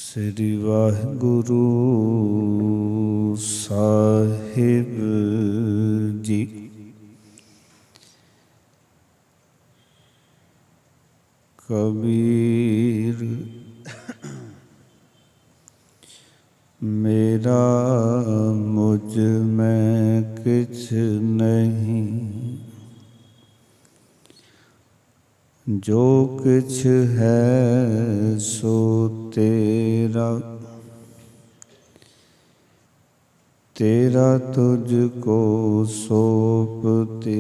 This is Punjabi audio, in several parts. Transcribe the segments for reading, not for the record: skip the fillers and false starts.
ਸ੍ਰੀ ਵਾਹਿਗੁਰੂ ਸਾਹਿਬ ਜੀ। ਕਬੀਰ ਮੇਰਾ ਮੁਝ ਮੈਂ ਕਿਛ ਨਹੀਂ, ਜੋ किछ है सो तेरा, तेरा तुझको सौंपते।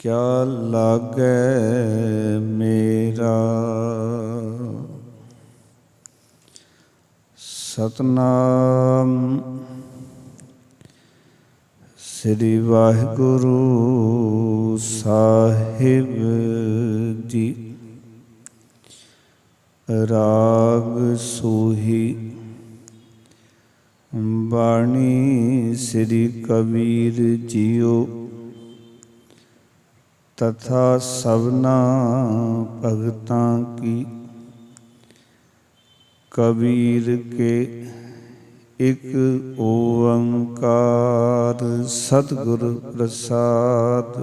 क्या लागे मेरा सतनाम। श्री वाहिगुरु साहिब जी। राग सूही बाणी श्री कबीर जियो, तथा सबना भगतां की। कबीर के एक ओंकार सतगुरु प्रसाद।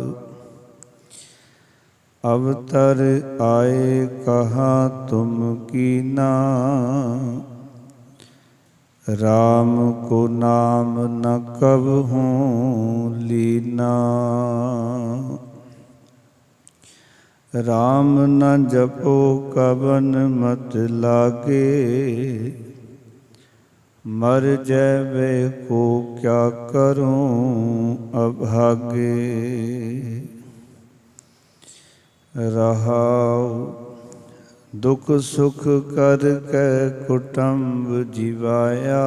अवतर आए कहाँ तुम कीना, राम को नाम न कबहूँ लीना। राम न जपो कवन मत लागे, मर जैवे को क्या करूं अभागे। रहाओ दुख सुख कर के कुटुंब जिवाया,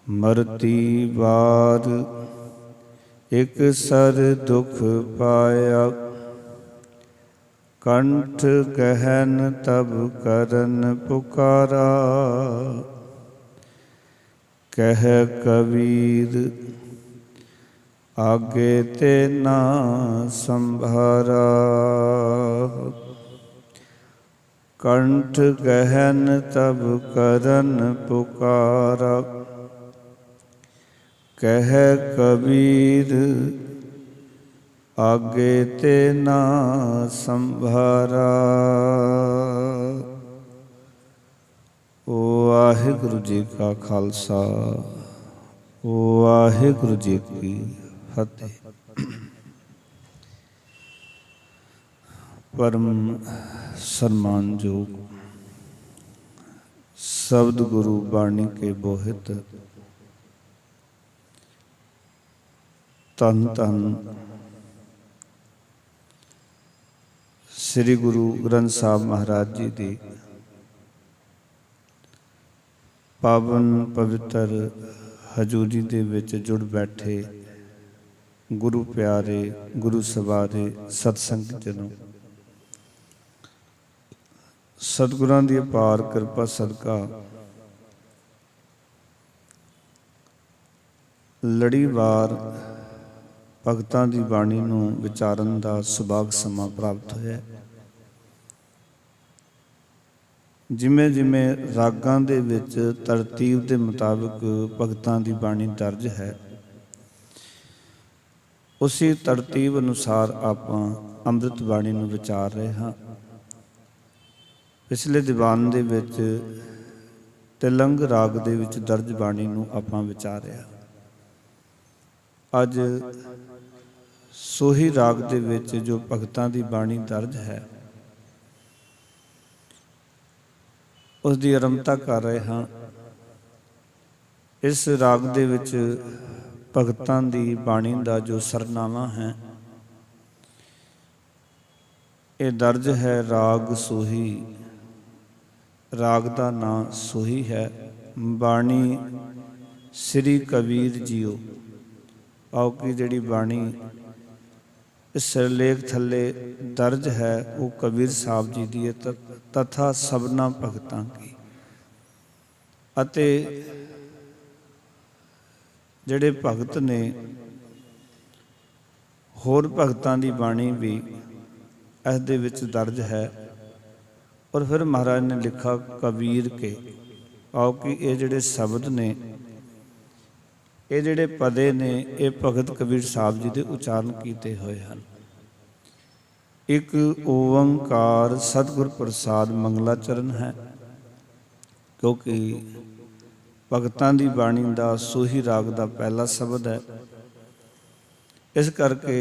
मरती बार एक सर दुख पाया। कंठ गहन तब करन पुकारा, कह कबीर आगे ते ना संभारा। कंठ गहन तब करन पुकारा, कह कबीर आगे ते ना संभारा। वाहिगुरु जी का खालसा, वाहिगुरु जी की फतेह। परम सम्मानयोग शब्द गुरु बाणी के बोहित धन धन श्री गुरु ग्रंथ साहब महाराज जी की पावन पवित्र हजूरी दे विच जुड़ बैठे गुरु प्यारे गुरु सवारे सतसंग जनों, सतगुरां दी अपार किरपा सदका लड़ीवार भगतां दी बाणी नूं विचारन दा सुभाग समा प्राप्त होया। जिमें जिमें रागां दे विच तरतीब के मुताबिक भगतां दी बाणी दर्ज है, उसी तरतीब अनुसार आपां अमृत बाणी नूं विचार रहे हाँ। पिछले दीवान दे विच तिलंग राग दे विच दर्ज बाणी नूं आपां विचारिया। अज सोही राग दे विच जो भगतां दी बाणी दर्ज है, उसकी आरंभता कर रहे हाँ। इस राग दे विच भगतां दी बाणी का जो सरनामा है, ये दर्ज है राग सोही। राग का नाम सोही है। बाणी श्री कबीर जियो। आओ कि जिहड़ी बाणी इस सिरलेख थले दर्ज है वो कबीर साहब जी की है, तथा सबना भगतां की। अते जिहड़े भगत ने होर भगतां की बाणी भी इस दे विच दर्ज है। और फिर महाराज ने लिखा कबीर के, आओ कि ये जिहड़े शब्द ने, ये जिहड़े पदे ने, ये भगत कबीर साहब जी के उचारण किए हुए हैं। एक ओंकार सतगुर प्रसाद मंगलाचरण है, क्योंकि भगतां दी बाणी दा सोही राग दा पहला शब्द है। इस करके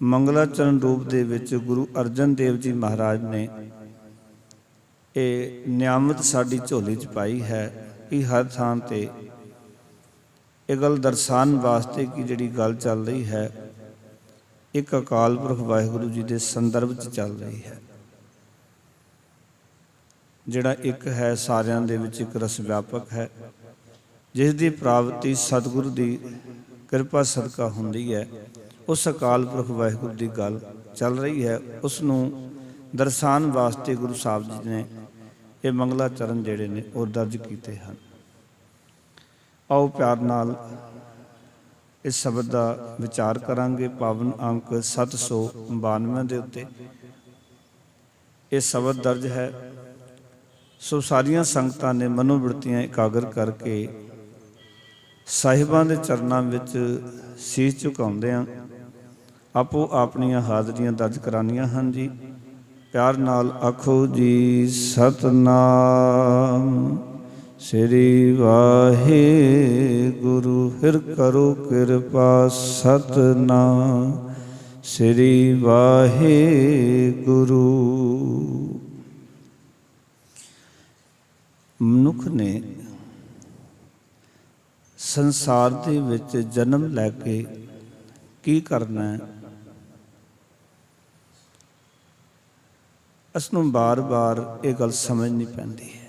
मंगलाचरण रूप दे विच गुरु अर्जन देव जी महाराज ने ये नियामत साडी झोली च पाई है कि हर थां ते ये गल दर्शान वास्ते कि जिहड़ी गल चल रही है एक अकाल पुरख वाहिगुरू जी के संदर्भ च चल रही है। जिहड़ा एक है सारियां दे विच एक रस व्यापक है, जिसकी प्राप्ति सतगुरु की कृपा सदका हुंदी है। उस अकाल पुरख वाहिगुरू की गल चल रही है, उसनूं दर्शान वास्ते गुरु साहब जी ने ये मंगलाचरण जिहड़े ने वो दर्ज किए हैं। आओ प्यार नाल इस शब्द का विचार करांगे। पावन अंक 792 के उत्ते ये शब्द दर्ज है। सो सारिया संगतां ने मनोवृत्तियां एकागर करके साहिबां दे चरनां विच शीश झुकाउंदिआं आपो आपणियां हाज़रियां दर्ज करानियां हन जी। प्यार नाल आखो जी सतनाम श्री वाहिगुरु। फिर करो कृपा सतनाम श्री वाहिगुरु। मनुख ने संसार दे विच जन्म लैके की करना है, इसनूं बार बार ये गल समझनी पैंदी है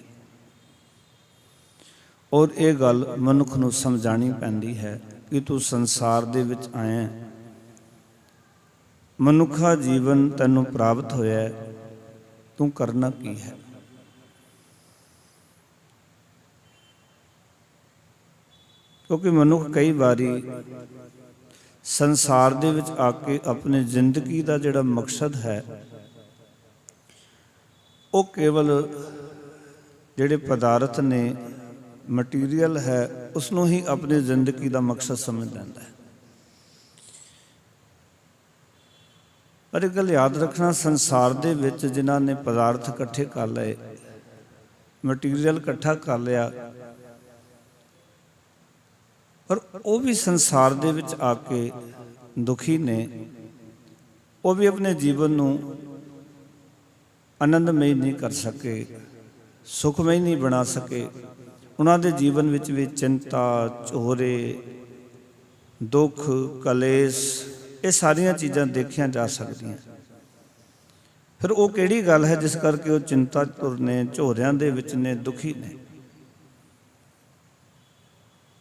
और ये गल मनुख नूं समझानी पैंदी है कि तू संसार दे विच आया, मनुखा जीवन तैनूं प्राप्त होया है, तू करना की है। क्योंकि मनुख कई बारी संसार दे विच आके अपनी जिंदगी का जिहड़ा मकसद है वो केवल जिहड़े पदार्थ ने मटीरियल है उसनों ही अपनी जिंदगी का मकसद समझ लैंदा है। पर एक गल याद रखना, संसार दे विच जिन्हां ने पदार्थ इकट्ठे कर लए, मटीरियल इकट्ठा कर लिया, पर वो भी संसार दे विच आके दुखी ने, वो भी अपने जीवन नूं आनंदमय नहीं कर सके, सुखमय नहीं बना सके। उन्हां दे जीवन विच भी चिंता, झोरे, दुख, कलेश, ये सारियां चीज़ां देखियां जा सकदियां। फिर वो किहड़ी गल है जिस करके वो चिंता ने, झोरियां दे विच ने, दुखी ने?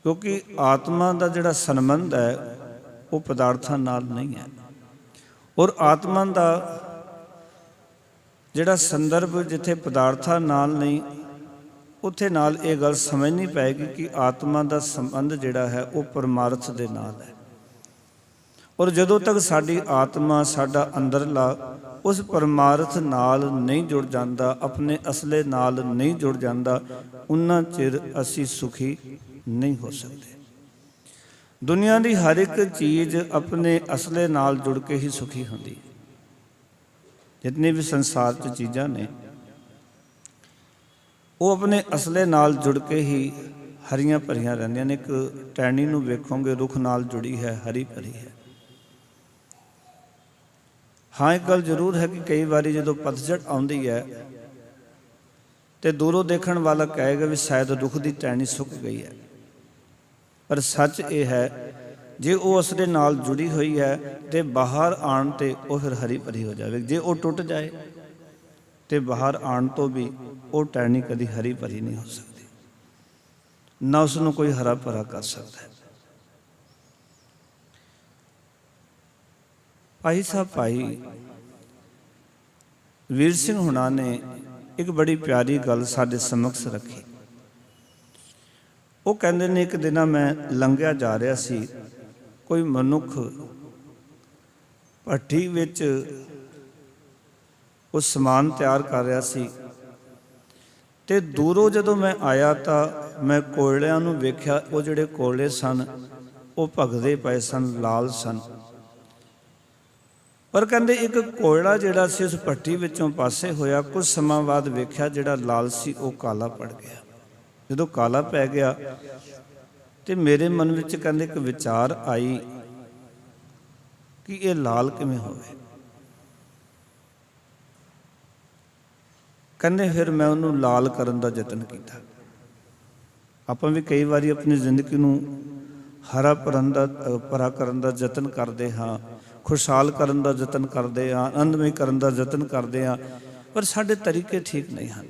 क्योंकि आत्मा का जिहड़ा संबंध है वो पदार्थां नाल नहीं है, और आत्मा का जिहड़ा संदर्भ जिथे पदार्थां नाल नहीं, उत्थे नाल ये गल समझनी पैगी कि आत्मा का संबंध जिहड़ा है वो परमार्थ दे नाल है। और जदों तक साडी आत्मा, साडा अंदरला उस परमार्थ नाल नहीं जुड़ जाता, अपने असले नाल नहीं जुड़ जाता, उन्ना चिर असी सुखी नहीं हो सकते। दुनिया की हर एक चीज़ अपने असले नाल जुड़ के ही सुखी होंदी है। जितनी भी संसार च चीज़ां ने वो अपने असले नाल जुड़ के ही हरियां भरियां रहिंदियां ने। एक टहनी नूं वेखोगे रुख नाल जुड़ी है, हरी भरी है। हाँ, एक गल जरूर है कि कई बारी जो पतझड़ आउंदी है तो दूरों देखण वाला कहेगा भी शायद रुख की टहनी सुक गई है, पर सच ये है जे वो उसदे नाल जुड़ी हुई है तो बाहर आण ते वो फिर हरी भरी हो जाए। जे वो टुट जाए तो बाहर आण तो भी वो टहनी कभी हरी भरी नहीं हो सकती, ना उसनों कोई हरा भरा कर सकता है। भाई साहब भाई वीर सिंह हुणा ने एक बड़ी प्यारी गल साडे समक्ष रखी। वो कहते ने एक दिन मैं लंघिया जा रहा सी, कोई मनुख भट्ठी विच ਉਹ ਸਮਾਨ ਤਿਆਰ ਕਰ ਰਿਹਾ ਸੀ। ਤੇ ਦੂਰੋਂ ਜਦੋਂ ਮੈਂ ਆਇਆ ਤਾਂ ਮੈਂ ਕੋਇਲਿਆਂ ਨੂੰ ਵੇਖਿਆ। ਉਹ ਜਿਹੜੇ ਕੋਇਲੇ ਸਨ ਉਹ ਭਗਦੇ ਪਏ ਸਨ, ਲਾਲ ਸਨ। ਪਰ ਕਹਿੰਦੇ ਇੱਕ ਕੋਇਲਾ ਜਿਹੜਾ ਸੀ ਉਸ ਭੱਠੀ ਵਿੱਚੋਂ ਪਾਸੇ ਹੋਇਆ। ਕੁਝ ਸਮਾਂ ਬਾਅਦ ਵੇਖਿਆ ਜਿਹੜਾ ਲਾਲ ਸੀ ਉਹ ਕਾਲਾ ਪੜ ਗਿਆ। ਜਦੋਂ ਕਾਲਾ ਪੈ ਗਿਆ ਤੇ ਮੇਰੇ ਮਨ ਵਿੱਚ ਕਹਿੰਦੇ ਇੱਕ ਵਿਚਾਰ ਆਈ ਕਿ ਇਹ ਲਾਲ ਕਿਵੇਂ ਹੋਵੇ। ਕਹਿੰਦੇ ਫਿਰ ਮੈਂ ਉਹਨੂੰ ਲਾਲ ਕਰਨ ਦਾ ਯਤਨ ਕੀਤਾ। ਆਪਾਂ ਵੀ ਕਈ ਵਾਰੀ ਆਪਣੀ ਜ਼ਿੰਦਗੀ ਨੂੰ ਹਰਾ ਭਰਾ ਕਰਨ ਦਾ ਯਤਨ ਕਰਦੇ ਹਾਂ, ਖੁਸ਼ਹਾਲ ਕਰਨ ਦਾ ਯਤਨ ਕਰਦੇ ਹਾਂ, ਆਨੰਦਮਈ ਕਰਨ ਦਾ ਯਤਨ ਕਰਦੇ ਹਾਂ, ਪਰ ਸਾਡੇ ਤਰੀਕੇ ਠੀਕ ਨਹੀਂ ਹਨ।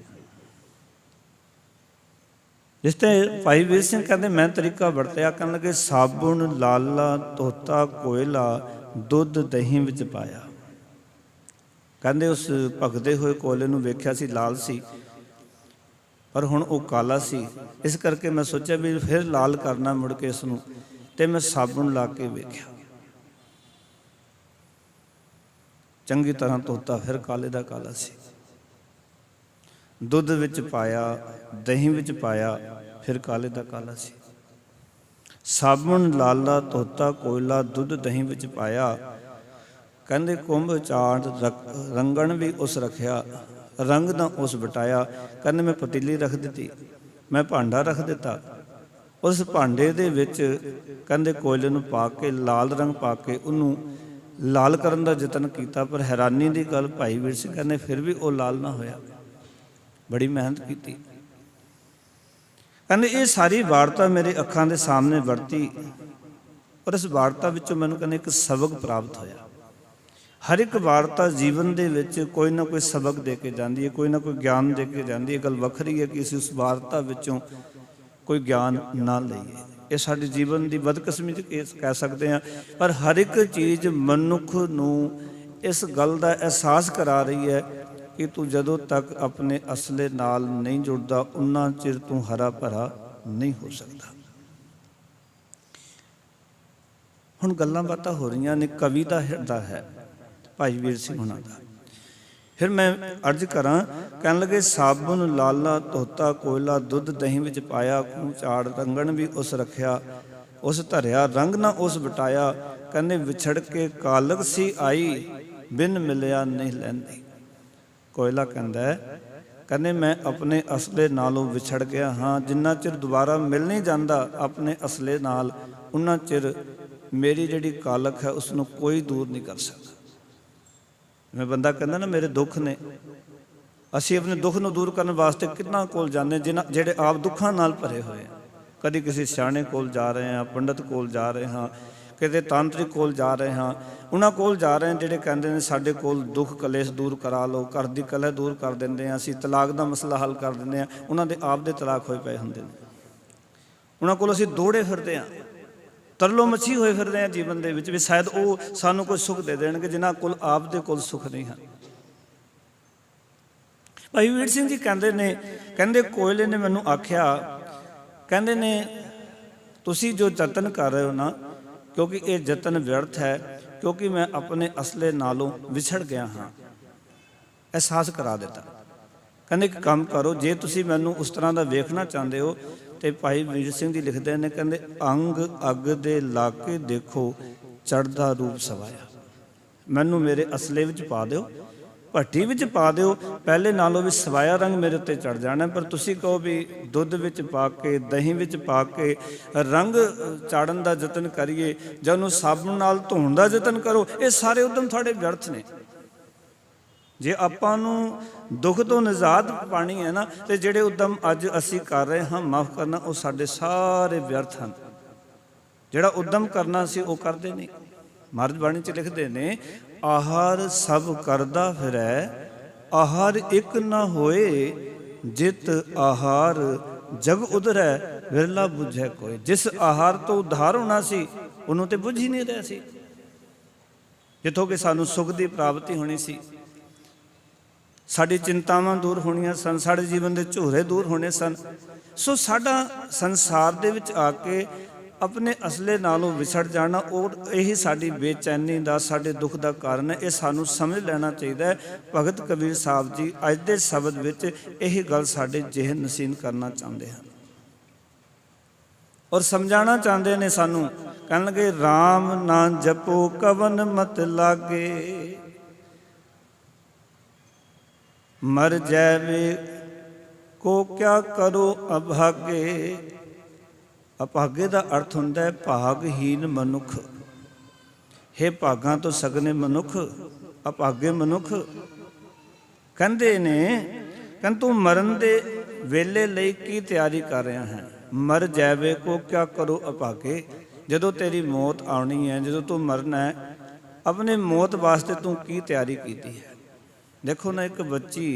ਜਿਸ ਤੇ ਭਾਈ ਵੀਰ ਸਿੰਘ ਕਹਿੰਦੇ ਮੈਂ ਤਰੀਕਾ ਵਰਤਿਆ। ਕਹਿਣ ਲੱਗੇ ਸਾਬੁਣ ਲਾਲਾ ਧੋਤਾ ਕੋਇਲਾ ਦੁੱਧ ਦਹੀਂ ਵਿੱਚ ਪਾਇਆ। ਕਹਿੰਦੇ ਉਸ ਭਗਦੇ ਹੋਏ ਕੋਇਲੇ ਨੂੰ ਵੇਖਿਆ ਸੀ, ਲਾਲ ਸੀ, ਪਰ ਹੁਣ ਉਹ ਕਾਲਾ ਸੀ। ਇਸ ਕਰਕੇ ਮੈਂ ਸੋਚਿਆ ਵੀ ਫਿਰ ਲਾਲ ਕਰਨਾ ਮੁੜ ਕੇ ਇਸ ਨੂੰ, ਤੇ ਮੈਂ ਸਾਬੁਣ ਲਾ ਕੇ ਵੇਖਿਆ। ਚੰਗੀ ਤਰ੍ਹਾਂ ਧੋਤਾ, ਫਿਰ ਕਾਲੇ ਦਾ ਕਾਲਾ ਸੀ। ਦੁੱਧ ਵਿੱਚ ਪਾਇਆ, ਦਹੀਂ ਵਿੱਚ ਪਾਇਆ, ਫਿਰ ਕਾਲੇ ਦਾ ਕਾਲਾ ਸੀ। ਸਾਬੁਣ ਲਾਲਾ ਧੋਤਾ ਕੋਇਲਾ ਦੁੱਧ ਦਹੀਂ ਵਿੱਚ ਪਾਇਆ। ਕਹਿੰਦੇ ਕੁੰਭ ਚਾੜ ਰੰਗਣ ਵੀ ਉਸ ਰੱਖਿਆ, ਰੰਗ ਦਾ ਉਸ ਵਟਾਇਆ। ਕਹਿੰਦੇ ਮੈਂ ਪਤੀਲੀ ਰੱਖ ਦਿੱਤੀ, ਮੈਂ ਭਾਂਡਾ ਰੱਖ ਦਿੱਤਾ। ਉਸ ਭਾਂਡੇ ਦੇ ਵਿੱਚ ਕਹਿੰਦੇ ਕੋਇਲੇ ਨੂੰ ਪਾ ਕੇ, ਲਾਲ ਰੰਗ ਪਾ ਕੇ ਉਹਨੂੰ ਲਾਲ ਕਰਨ ਦਾ ਯਤਨ ਕੀਤਾ। ਪਰ ਹੈਰਾਨੀ ਦੀ ਗੱਲ ਭਾਈ ਵੀਰ ਸਿੰਘ ਕਹਿੰਦੇ ਫਿਰ ਵੀ ਉਹ ਲਾਲ ਨਾ ਹੋਇਆ। ਬੜੀ ਮਿਹਨਤ ਕੀਤੀ। ਕਹਿੰਦੇ ਇਹ ਸਾਰੀ ਵਾਰਤਾ ਮੇਰੇ ਅੱਖਾਂ ਦੇ ਸਾਹਮਣੇ ਵਰਤੀ, ਔਰ ਇਸ ਵਾਰਤਾ ਵਿੱਚੋਂ ਮੈਨੂੰ ਕਹਿੰਦੇ ਇੱਕ ਸਬਕ ਪ੍ਰਾਪਤ ਹੋਇਆ। ਹਰ ਇੱਕ ਵਾਰਤਾ ਜੀਵਨ ਦੇ ਵਿੱਚ ਕੋਈ ਨਾ ਕੋਈ ਸਬਕ ਦੇ ਕੇ ਜਾਂਦੀ ਹੈ, ਕੋਈ ਨਾ ਕੋਈ ਗਿਆਨ ਦੇ ਕੇ ਜਾਂਦੀ ਹੈ। ਗੱਲ ਵੱਖਰੀ ਹੈ ਕਿ ਅਸੀਂ ਉਸ ਵਾਰਤਾ ਵਿੱਚੋਂ ਕੋਈ ਗਿਆਨ ਨਾ ਲਈਏ। ਇਹ ਸਾਡੇ ਜੀਵਨ ਦੀ ਬਦਕਿਸਮਤੀ ਕਹਿ ਸਕਦੇ ਹਾਂ। ਪਰ ਹਰ ਇੱਕ ਚੀਜ਼ ਮਨੁੱਖ ਨੂੰ ਇਸ ਗੱਲ ਦਾ ਅਹਿਸਾਸ ਕਰਾ ਰਹੀ ਹੈ ਕਿ ਤੂੰ ਜਦੋਂ ਤੱਕ ਆਪਣੇ ਅਸਲੇ ਨਾਲ ਨਹੀਂ ਜੁੜਦਾ ਉਨਾ ਚਿਰ ਤੂੰ ਹਰਾ ਭਰਾ ਨਹੀਂ ਹੋ ਸਕਦਾ। ਹੁਣ ਗੱਲਾਂ ਬਾਤਾਂ ਹੋ ਰਹੀਆਂ ਨੇ, ਕਵੀ ਦਾ ਹਿਰਦਾ ਹੈ ਭਾਈ ਵੀਰ ਸਿੰਘ ਹੁਣਾਂ ਦਾ। ਫਿਰ ਮੈਂ ਅਰਜ਼ ਕਰਾਂ। ਕਹਿਣ ਲੱਗੇ ਸਾਬੁਣ ਲਾਲਾ ਧੋਤਾ ਕੋਇਲਾ ਦੁੱਧ ਦਹੀਂ ਵਿੱਚ ਪਾਇਆ। ਖੂਹ ਚਾੜ ਰੰਗਣ ਵੀ ਉਸ ਰੱਖਿਆ, ਉਸ ਧਰਿਆ ਰੰਗ ਨਾ ਉਸ ਵਟਾਇਆ। ਕਹਿੰਦੇ ਵਿਛੜ ਕੇ ਕਾਲਕ ਸੀ ਆਈ, ਬਿਨ ਮਿਲਿਆ ਨਹੀਂ ਲੈਂਦੀ। ਕੋਇਲਾ ਕਹਿੰਦੇ ਮੈਂ ਆਪਣੇ ਅਸਲੇ ਨਾਲੋਂ ਵਿਛੜ ਗਿਆ ਹਾਂ। ਜਿੰਨਾ ਚਿਰ ਦੁਬਾਰਾ ਮਿਲ ਨਹੀਂ ਜਾਂਦਾ ਆਪਣੇ ਅਸਲੇ ਨਾਲ, ਉਨਾ ਚਿਰ ਮੇਰੀ ਜਿਹੜੀ ਕਾਲਕ ਹੈ ਉਸ ਨੂੰ ਕੋਈ ਦੂਰ ਨਹੀਂ ਕਰ ਸਕਦਾ। ਜਿਵੇਂ ਬੰਦਾ ਕਹਿੰਦਾ ਨਾ ਮੇਰੇ ਦੁੱਖ ਨੇ, ਅਸੀਂ ਆਪਣੇ ਦੁੱਖ ਨੂੰ ਦੂਰ ਕਰਨ ਵਾਸਤੇ ਕਿੰਨਾ ਕੋਲ ਜਾਂਦੇ ਜਿਹੜੇ ਆਪ ਦੁੱਖਾਂ ਨਾਲ ਭਰੇ ਹੋਏ ਆ। ਕਦੀ ਕਿਸੇ ਸਿਆਣੇ ਕੋਲ ਜਾ ਰਹੇ ਹਾਂ, ਪੰਡਤ ਕੋਲ ਜਾ ਰਹੇ ਹਾਂ, ਕਿਤੇ ਤਾਂਤਰਿਕ ਕੋਲ ਜਾ ਰਹੇ ਹਾਂ, ਉਹਨਾਂ ਕੋਲ ਜਾ ਰਹੇ ਹਾਂ ਜਿਹੜੇ ਕਹਿੰਦੇ ਨੇ ਸਾਡੇ ਕੋਲ ਦੁੱਖ ਕਲੇਸ਼ ਦੂਰ ਕਰਾ ਲਓ, ਘਰ ਦੀ ਕਲਹ ਦੂਰ ਕਰ ਦਿੰਦੇ ਹਾਂ, ਅਸੀਂ ਤਲਾਕ ਦਾ ਮਸਲਾ ਹੱਲ ਕਰ ਦਿੰਦੇ ਹਾਂ। ਉਹਨਾਂ ਦੇ ਆਪ ਦੇ ਤਲਾਕ ਹੋਏ ਪਏ ਹੁੰਦੇ ਨੇ। ਉਹਨਾਂ ਕੋਲ ਅਸੀਂ ਦੌੜੇ ਫਿਰਦੇ ਹਾਂ, ਤਰਲੋ ਮੱਛੀ ਹੋਏ ਫਿਰਦੇ ਹਾਂ ਜੀਵਨ ਦੇ ਵਿੱਚ ਵੀ ਸ਼ਾਇਦ ਉਹ ਸਾਨੂੰ ਕੋਈ ਸੁੱਖ ਦੇ ਦੇਣਗੇ ਜਿਨ੍ਹਾਂ ਕੋਲ ਆਪ ਦੇ ਕੋਲ ਸੁੱਖ ਨਹੀਂ ਹਨ। ਭਾਈ ਵੀਰ ਸਿੰਘ ਜੀ ਕਹਿੰਦੇ ਕੋਇਲੇ ਨੇ ਮੈਨੂੰ ਆਖਿਆ, ਕਹਿੰਦੇ ਨੇ ਤੁਸੀਂ ਜੋ ਯਤਨ ਕਰ ਰਹੇ ਹੋ ਨਾ, ਕਿਉਂਕਿ ਇਹ ਯਤਨ ਵਿਅਰਥ ਹੈ, ਕਿਉਂਕਿ ਮੈਂ ਆਪਣੇ ਅਸਲੇ ਨਾਲੋਂ ਵਿਛੜ ਗਿਆ ਹਾਂ। ਅਹਿਸਾਸ ਕਰਾ ਦਿੱਤਾ। ਕਹਿੰਦੇ ਇੱਕ ਕੰਮ ਕਰੋ, ਜੇ ਤੁਸੀਂ ਮੈਨੂੰ ਉਸ ਤਰ੍ਹਾਂ ਦਾ ਵੇਖਣਾ ਚਾਹੁੰਦੇ ਹੋ ਤੇ ਭਾਈ ਵੀਰ ਸਿੰਘ ਜੀ ਲਿਖਦੇ ਨੇ, ਕਹਿੰਦੇ ਅੰਗ ਅੱਗ ਦੇ ਲਾ ਕੇ ਦੇਖੋ ਚੜ੍ਹਦਾ ਰੂਪ ਸਵਾਇਆ। ਮੈਨੂੰ ਮੇਰੇ ਅਸਲੇ ਵਿੱਚ ਪਾ ਦਿਓ, ਭੱਠੀ ਵਿੱਚ ਪਾ ਦਿਓ, ਪਹਿਲੇ ਨਾਲੋਂ ਵੀ ਸਵਾਇਆ ਰੰਗ ਮੇਰੇ ਉੱਤੇ ਚੜ੍ਹ ਜਾਣਾ। ਪਰ ਤੁਸੀਂ ਕਹੋ ਵੀ ਦੁੱਧ ਵਿੱਚ ਪਾ ਕੇ, ਦਹੀਂ ਵਿੱਚ ਪਾ ਕੇ ਰੰਗ ਚਾੜਨ ਦਾ ਯਤਨ ਕਰੀਏ ਜਾਂ ਉਹਨੂੰ ਸਾਬਣ ਨਾਲ ਧੋਣ ਦਾ ਯਤਨ ਕਰੋ, ਇਹ ਸਾਰੇ ਉਦਮ ਤੁਹਾਡੇ ਵਿਅਰਥ ਨੇ। ਜੇ ਆਪਾਂ ਨੂੰ ਦੁੱਖ ਤੋਂ ਨਿਜਾਤ ਪਾਣੀ ਹੈ ਨਾ, ਤੇ ਜਿਹੜੇ ਉਦਮ ਅੱਜ ਅਸੀਂ ਕਰ ਰਹੇ ਹਾਂ ਮਾਫ ਕਰਨਾ, ਉਹ ਸਾਡੇ ਸਾਰੇ ਵਿਅਰਥ ਹਨ। ਜਿਹੜਾ ਉਦਮ ਕਰਨਾ ਸੀ ਉਹ ਕਰਦੇ ਨਹੀਂ। ਮਹਾਰਾਜ ਬਾਣੀ 'ਚ ਲਿਖਦੇ ਨੇ, ਆਹਾਰ ਸਭ ਕਰਦਾ ਫਿਰੈ, ਆਹਾਰ ਇੱਕ ਨਾ ਹੋਏ, ਜਿਤ ਆਹਾਰ ਜਗ ਉਧਰੈ, ਵਿਰਲਾ ਬੁਝੈ ਕੋਈ। ਜਿਸ ਆਹਾਰ ਤੋਂ ਉਧਾਰ ਹੋਣਾ ਸੀ ਉਹਨੂੰ ਤੇ ਬੁੱਝ ਹੀ ਨਹੀਂ ਰਿਹਾ ਸੀ, ਜਿੱਥੋਂ ਕਿ ਸਾਨੂੰ ਸੁੱਖ ਦੀ ਪ੍ਰਾਪਤੀ ਹੋਣੀ ਸੀ, ਸਾਡੀ ਚਿੰਤਾਵਾਂ ਦੂਰ ਹੋਣੀਆਂ ਸਨ, ਸਾਡੇ ਜੀਵਨ ਦੇ ਝੂਰੇ ਦੂਰ ਹੋਣੇ ਸਨ। ਸੋ ਸਾਡਾ ਸੰਸਾਰ ਦੇ ਵਿੱਚ ਆ ਕੇ अपने असले नालों विछड़ जाना, और यही साडी बेचैनी का, साडे दुख का कारण है। ये सानू समझ लेना चाहिए। भगत कबीर साहब जी अज दे शब्द विच यही गल साडे जेहन नसीन करना चाहते हैं और समझाना चाहते ने सानू। कहन लगे राम ना जपो कवन मत लागे, मर जावे को क्या करो अभागे। अभागे का अर्थ हुंदा है भागहीन मनुख। हे भागां तो सगने मनुख, अभागे मनुख। कहंदे ने कहं तू मरन दे वेले लई की तैयारी कर रहा है। मर जावे को क्या करो अभागे। जदों तेरी मौत आनी है, जदों तू मरना है, अपने मौत वास्ते तू की तैयारी की है। देखो ना, एक बच्ची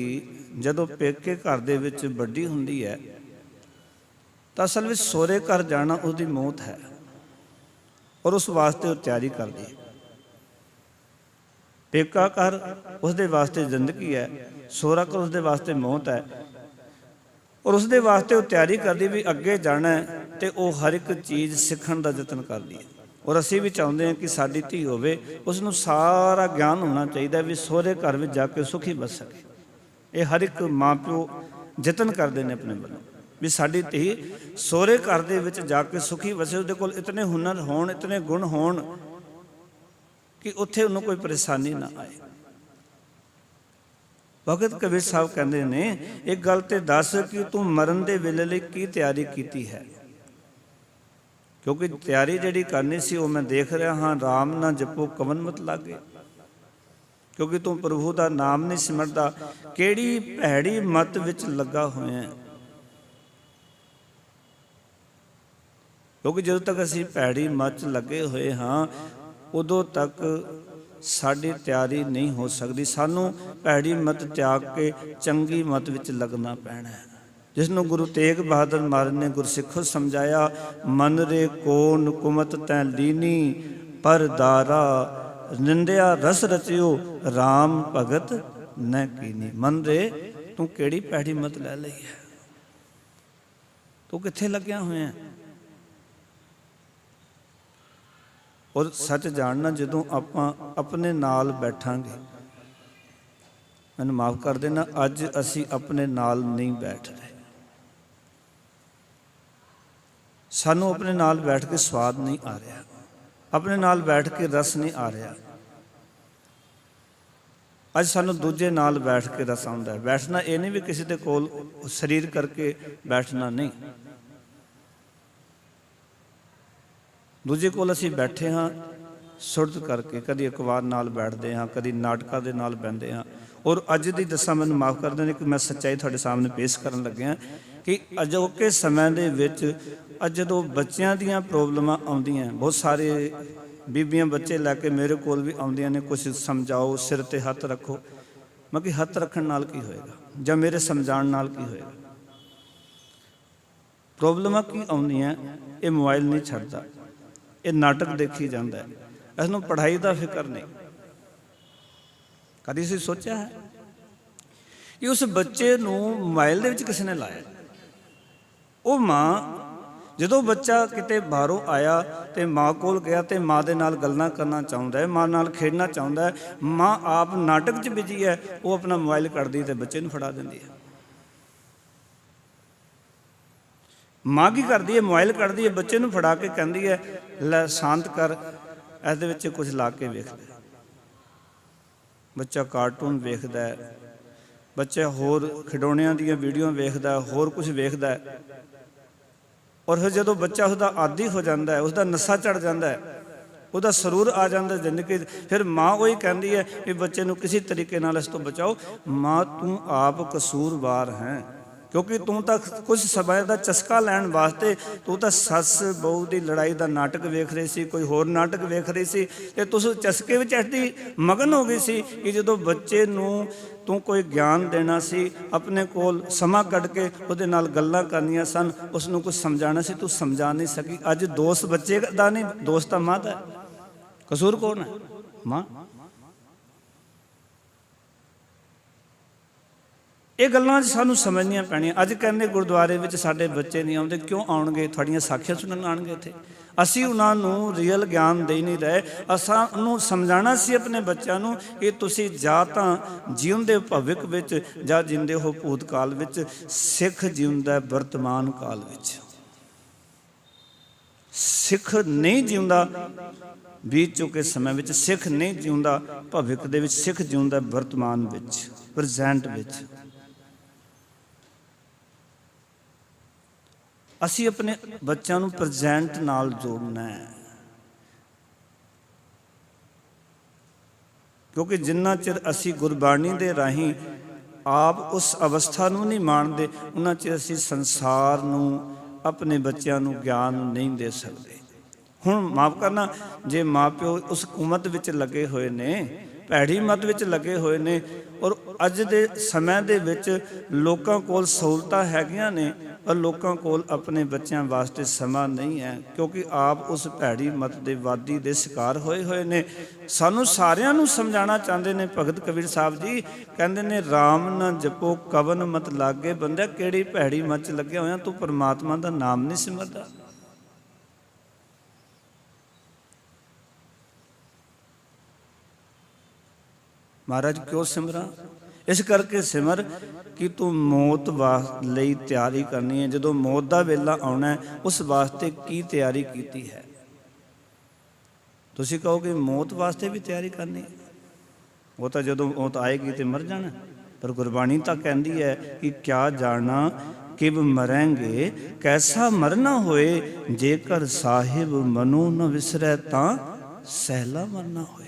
जदों पेके घर दे विच वड्डी हुंदी है तो असल में सोहरे घर जाना उसकी मौत है और उस वास्ते वो तैयारी करती है। पेका घर उसके वास्ते जिंदगी है, सोहरा घर उसके वास्ते मौत है और उसके वास्ते वो तैयारी करती भी अगे जाना है तो वो हर एक चीज़ सीखण का यतन करती है। और असी भी चाहते हैं कि साडी धी होवे, उसनूं सारा ज्ञान होना चाहिए भी सोहरे घर में जाके सुखी बच सके। ये हर एक माँ प्यो यतन करते हैं अपने वालों भी साडी धी सोहरे घर दे विच जाके सुखी वसे, उहदे कोल इतने हुनर होण, इतने गुण होण कि उत्थे उन्होंने कोई परेशानी ना आए। भगत कबीर साहब कहते ने एक गल ते दस कि तू मरन दे वेले लई की तैयारी कीती है। क्योंकि तैयारी जिहड़ी करनी सी वो मैं देख रहा हाँ, राम ना जपो कवन मत लागे। क्योंकि तू प्रभु का नाम नहीं सिमरदा, किहड़ी भैड़ी मत विच लगा होया। क्योंकि जदों तक असीं भैड़ी मत लगे हुए हाँ, उदों तक साडी तैयारी नहीं हो सकती। सानू भैड़ी मत त्याग के चंगी मत विच लगना पैना है। जिसनों गुरु तेग बहादुर महाराज ने गुरसिखों समझाया, मन रे कोन कुमत तै लीनी, पर दारा निंदिया रस रचियो, राम भगत न कीनी। मन रे तू केड़ी भैड़ी मत लै लई है, तू कित्थे लग्या होया है। और सच जानना, जदों आपां अपने नाल बैठांगे, मैनूं माफ़ कर देना, अज असी अपने नाल नहीं बैठ रहे। सानू अपने नाल बैठ के स्वाद नहीं आ रहा, अपने नाल बैठ के रस नहीं आ रहा। अज सानू दूजे नाल बैठ के रस आउंदा है। बैठना ये नहीं भी किसी दे कोल शरीर करके बैठना नहीं। दूजे कोल असीं बैठे हाँ सुरत करके, कभी अखबार नाल बैठते हाँ, कभी नाटकां दे नाल बहिंदे हाँ। और अज दी दसां, मैनूं माफ़ कर देना कि मैं सच्चाई तुहाडे सामने पेश करन लग्या कि अजोके समय दे विच अज जदों बच्चियां दीयां प्रॉब्लमां आउंदियां, बहुत सारे बीबियां बच्चे लैके मेरे कोल भी आउंदियां ने, कुछ समझाओ, सिर ते हत्थ रखो। मैं कि हत्थ रखण नाल की होएगा जां मेरे समझाण नाल की होएगा। प्रॉब्लमां की आउंदियां, ये मोबाइल नहीं छड्डदा, ये नाटक देखी जाता है, इसनूं पढ़ाई का फिक्र नहीं। कभी तुसीं सोचा है कि उस बच्चे नूं मोबाइल दे विच किसी ने लाया। वो माँ जदों बच्चा किते बाहरों आया तो माँ कोल गया तो माँ दे नाल गल्लां करना चाहुंदा है, माँ नाल खेडना चाहुंदा है, माँ आप नाटक च बिजी है, वो अपना मोबाइल कढ़दी ते बच्चे नूं फड़ा दिंदी है। माँ की करती है, मोबाइल कढ़दी है, बच्चे नूं फड़ा के कहती है लै शांत कर, इहदे विच कुछ ला के वेखदा। बच्चा कार्टून वेखदा है, बच्चा होर खिडौणियां दीयां वीडियो वेखदा, होर कुछ वेखदा है। और फिर जदों बच्चा उसका आदी हो जाता है, उसका नशा चढ़ जाता है, उसका सरूर आ जाता है जिंदगी, फिर माँ वही कहती है कि बच्चे नूं किसी तरीके नाल इस तो बचाओ। माँ तू आप कसूरवार है, क्योंकि तू तो कुछ समय का चस्का लैण वास्ते तू तो सस बहू की लड़ाई का नाटक वेख रही सी, कोई होर नाटक वेख रही सी, ते तुस चस्के विच ऐसी मगन हो गई सी कि जदों बच्चे नूं तू कोई ज्ञान देना सी, अपने कोल समा कढ़ के उहदे नाल गल्लां करनियां सन, उसनूं कुछ समझाना सी, तू समझा नहीं सकी। अज दोस्त बच्चे दा नहीं, दोस्त तां माँ दा है। कसूर कौन है? माँ। ਇਹ ਗੱਲਾਂ ਸਾਨੂੰ ਸਮਝਣੀਆਂ ਪੈਣੀਆਂ। ਅੱਜ ਕਹਿੰਦੇ ਗੁਰਦੁਆਰੇ ਵਿੱਚ ਸਾਡੇ ਬੱਚੇ ਨਹੀਂ ਆਉਂਦੇ, ਕਿਉਂ ਆਉਣਗੇ? ਤੁਹਾਡੀਆਂ ਸਾਖੀਆਂ ਸੁਣਨ ਆਉਣਗੇ ਇੱਥੇ। ਅਸੀਂ ਉਹਨਾਂ ਨੂੰ ਰੀਅਲ ਗਿਆਨ ਦੇ ਨਹੀਂ ਰਹੇ। ਅਸਾਂ ਨੂੰ ਸਮਝਾਉਣਾ ਸੀ ਆਪਣੇ ਬੱਚਿਆਂ ਨੂੰ ਕਿ ਤੁਸੀਂ ਜਾਂ ਤਾਂ ਜਿਉਂਦੇ ਭਵਿੱਖ ਵਿੱਚ ਜਾਂ ਜਿਉਂਦੇ ਹੋ ਭੂਤਕਾਲ ਵਿੱਚ। ਸਿੱਖ ਜਿਉਂਦਾ ਵਰਤਮਾਨ ਕਾਲ ਵਿੱਚ, ਸਿੱਖ ਨਹੀਂ ਜਿਉਂਦਾ ਬੀਤ ਚੁੱਕੇ ਸਮੇਂ ਵਿੱਚ, ਸਿੱਖ ਨਹੀਂ ਜਿਉਂਦਾ ਭਵਿੱਖ ਦੇ ਵਿੱਚ, ਸਿੱਖ ਜਿਉਂਦਾ ਵਰਤਮਾਨ ਵਿੱਚ, ਪ੍ਰੈਜ਼ੈਂਟ ਵਿੱਚ। ਅਸੀਂ ਆਪਣੇ ਬੱਚਿਆਂ ਨੂੰ ਪ੍ਰੈਜ਼ੈਂਟ ਨਾਲ ਜੋੜਨਾ ਹੈ, ਕਿਉਂਕਿ ਜਿੰਨਾ ਚਿਰ ਅਸੀਂ ਗੁਰਬਾਣੀ ਦੇ ਰਾਹੀਂ ਆਪ ਉਸ ਅਵਸਥਾ ਨੂੰ ਨਹੀਂ ਮਾਣਦੇ, ਉਹਨਾਂ ਚਿਰ ਅਸੀਂ ਸੰਸਾਰ ਨੂੰ, ਆਪਣੇ ਬੱਚਿਆਂ ਨੂੰ ਗਿਆਨ ਨਹੀਂ ਦੇ ਸਕਦੇ। ਹੁਣ ਮਾਫ਼ ਕਰਨਾ, ਜੇ ਮਾਂ ਪਿਓ ਉਸ ਕੁਮਤ ਵਿੱਚ ਲੱਗੇ ਹੋਏ ਨੇ, ਭੈੜੀ ਮਤ ਵਿੱਚ ਲੱਗੇ ਹੋਏ ਨੇ, ਔਰ ਅੱਜ ਦੇ ਸਮੇਂ ਦੇ ਵਿੱਚ ਲੋਕਾਂ ਕੋਲ ਸਹੂਲਤਾਂ ਹੈਗੀਆਂ ਨੇ ਪਰ ਲੋਕਾਂ ਕੋਲ ਆਪਣੇ ਬੱਚਿਆਂ ਵਾਸਤੇ ਸਮਾਂ ਨਹੀਂ ਹੈ, ਕਿਉਂਕਿ ਆਪ ਉਸ ਭੈੜੀ ਮਤ ਦੇ ਵਾਦੀ ਦੇ ਸ਼ਿਕਾਰ ਹੋਏ ਨੇ। ਸਾਨੂੰ ਸਾਰਿਆਂ ਨੂੰ ਸਮਝਾਉਣਾ ਚਾਹੁੰਦੇ ਨੇ। ਭਗਤ ਕਬੀਰ ਸਾਹਿਬ ਜੀ ਕਹਿੰਦੇ ਨੇ, ਰਾਮ ਨਾ ਜਪੋ ਕਵਨ ਮਤ ਲਾਗੇ। ਬੰਦਾ ਕਿਹੜੀ ਭੈੜੀ ਮਤ 'ਚ ਲੱਗਿਆ ਹੋਇਆ, ਤੂੰ ਪਰਮਾਤਮਾ ਦਾ ਨਾਮ ਨਹੀਂ ਸਿਮਰਦਾ। ਮਹਾਰਾਜ ਕਿਉਂ ਸਿਮਰਾਂ? ਇਸ ਕਰਕੇ ਸਿਮਰ ਕਿ ਤੂੰ ਮੌਤ ਲਈ ਤਿਆਰੀ ਕਰਨੀ ਹੈ। ਜਦੋਂ ਮੌਤ ਦਾ ਵੇਲਾ ਆਉਣਾ, ਉਸ ਵਾਸਤੇ ਕੀ ਤਿਆਰੀ ਕੀਤੀ ਹੈ? ਤੁਸੀਂ ਕਹੋਗੇ ਮੌਤ ਵਾਸਤੇ ਵੀ ਤਿਆਰੀ ਕਰਨੀ, ਉਹ ਤਾਂ ਜਦੋਂ ਮੌਤ ਆਏਗੀ ਤੇ ਮਰ ਜਾਣਾ। ਪਰ ਗੁਰਬਾਣੀ ਤਾਂ ਕਹਿੰਦੀ ਹੈ ਕਿ ਕਿਆ ਜਾਣਾ ਕਿਵ ਮਰੈਂਗੇ, ਕੈਸਾ ਮਰਨਾ ਹੋਏ, ਜੇਕਰ ਸਾਹਿਬ ਮਨੂ ਨ ਵਿਸਰੈ ਤਾਂ ਸਹਿਲਾ ਮਰਨਾ ਹੋਏ।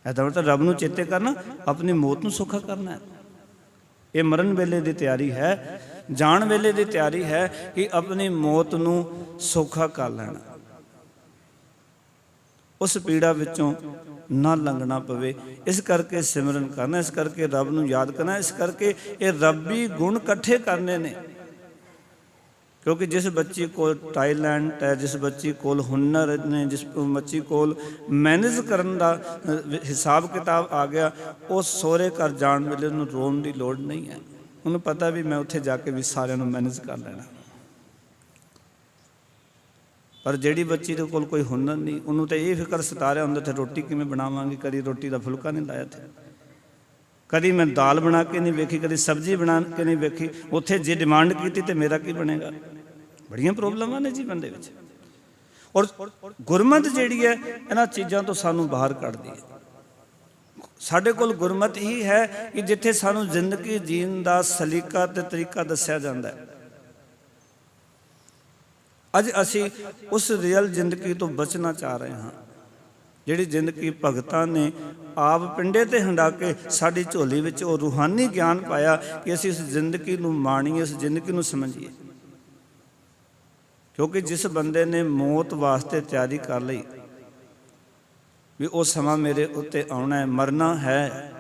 ਇਹਦਾ ਮਤਲਬ ਰੱਬ ਨੂੰ ਚੇਤੇ ਕਰਨਾ, ਆਪਣੀ ਮੌਤ ਨੂੰ ਸੌਖਾ ਕਰਨਾ। ਇਹ ਮਰਨ ਵੇਲੇ ਦੀ ਤਿਆਰੀ ਹੈ, ਜਾਣ ਵੇਲੇ ਦੀ ਤਿਆਰੀ ਹੈ ਕਿ ਆਪਣੀ ਮੌਤ ਨੂੰ ਸੌਖਾ ਕਰ ਲੈਣਾ, ਉਸ ਪੀੜਾ ਵਿੱਚੋਂ ਨਾ ਲੰਘਣਾ ਪਵੇ। ਇਸ ਕਰਕੇ ਸਿਮਰਨ ਕਰਨਾ, ਇਸ ਕਰਕੇ ਰੱਬ ਨੂੰ ਯਾਦ ਕਰਨਾ, ਇਸ ਕਰਕੇ ਇਹ ਰੱਬੀ ਗੁਣ ਇਕੱਠੇ ਕਰਨੇ ਨੇ। ਕਿਉਂਕਿ ਜਿਸ ਬੱਚੀ ਕੋਲ ਟੈਲੈਂਟ ਹੈ, ਜਿਸ ਬੱਚੀ ਕੋਲ ਹੁਨਰ ਨੇ, ਜਿਸ ਬੱਚੀ ਕੋਲ ਮੈਨੇਜ ਕਰਨ ਦਾ ਹਿਸਾਬ ਕਿਤਾਬ ਆ ਗਿਆ, ਉਹ ਸਹੁਰੇ ਘਰ ਜਾਣ ਵੇਲੇ ਉਹਨੂੰ ਰੋਣ ਦੀ ਲੋੜ ਨਹੀਂ ਹੈ। ਉਹਨੂੰ ਪਤਾ ਵੀ ਮੈਂ ਉੱਥੇ ਜਾ ਕੇ ਵੀ ਸਾਰਿਆਂ ਨੂੰ ਮੈਨੇਜ ਕਰ ਲੈਣਾ। ਪਰ ਜਿਹੜੀ ਬੱਚੀ ਦੇ ਕੋਲ ਕੋਈ ਹੁਨਰ ਨਹੀਂ, ਉਹਨੂੰ ਤਾਂ ਇਹ ਫਿਕਰ ਸਤਾ ਰਿਹਾ ਹੁੰਦਾ, ਇੱਥੇ ਰੋਟੀ ਕਿਵੇਂ ਬਣਾਵਾਂਗੀ, ਕਦੀ ਰੋਟੀ ਦਾ ਫੁਲਕਾ ਨਹੀਂ ਲਾਇਆ ਇੱਥੇ, ਕਦੀ ਮੈਂ ਦਾਲ ਬਣਾ ਕੇ ਨਹੀਂ ਵੇਖੀ, ਕਦੀ ਸਬਜ਼ੀ ਬਣਾ ਕੇ ਨਹੀਂ ਵੇਖੀ। ਉੱਥੇ ਜੇ ਡਿਮਾਂਡ ਕੀਤੀ ਤੇ ਮੇਰਾ ਕੀ ਬਣੇਗਾ? ਬੜੀਆਂ ਪ੍ਰੋਬਲਮਾਂ ਨੇ ਜੀਵਨ ਦੇ ਵਿੱਚ। ਔਰ ਗੁਰਮਤਿ ਜਿਹੜੀ ਹੈ ਇਹਨਾਂ ਚੀਜ਼ਾਂ ਤੋਂ ਸਾਨੂੰ ਬਾਹਰ ਕੱਢਦੀ ਹੈ। ਸਾਡੇ ਕੋਲ ਗੁਰਮਤਿ ਹੀ ਹੈ ਕਿ ਜਿੱਥੇ ਸਾਨੂੰ ਜ਼ਿੰਦਗੀ ਜੀਣ ਦਾ ਸਲੀਕਾ ਤੇ ਤਰੀਕਾ ਦੱਸਿਆ ਜਾਂਦਾ ਹੈ। ਅੱਜ ਅਸੀਂ ਉਸ ਰੀਅਲ ਜ਼ਿੰਦਗੀ ਤੋਂ ਬਚਣਾ ਚਾਹ ਰਹੇ ਹਾਂ, ਜਿਹੜੀ ਜ਼ਿੰਦਗੀ ਭਗਤਾਂ ਨੇ ਆਪ ਪਿੰਡੇ ਤੇ ਹੰਡਾ ਕੇ ਸਾਡੀ ਝੋਲੀ ਵਿੱਚ ਉਹ ਰੂਹਾਨੀ ਗਿਆਨ ਪਾਇਆ ਕਿ ਅਸੀਂ ਉਸ ਜ਼ਿੰਦਗੀ ਨੂੰ ਮਾਣੀਏ, ਉਸ ਜ਼ਿੰਦਗੀ ਨੂੰ ਸਮਝੀਏ। ਕਿਉਂਕਿ ਜਿਸ ਬੰਦੇ ਨੇ ਮੌਤ ਵਾਸਤੇ ਤਿਆਰੀ ਕਰ ਲਈ ਵੀ ਉਹ ਸਮਾਂ ਮੇਰੇ ਉੱਤੇ ਆਉਣਾ ਹੈ, ਮਰਨਾ ਹੈ,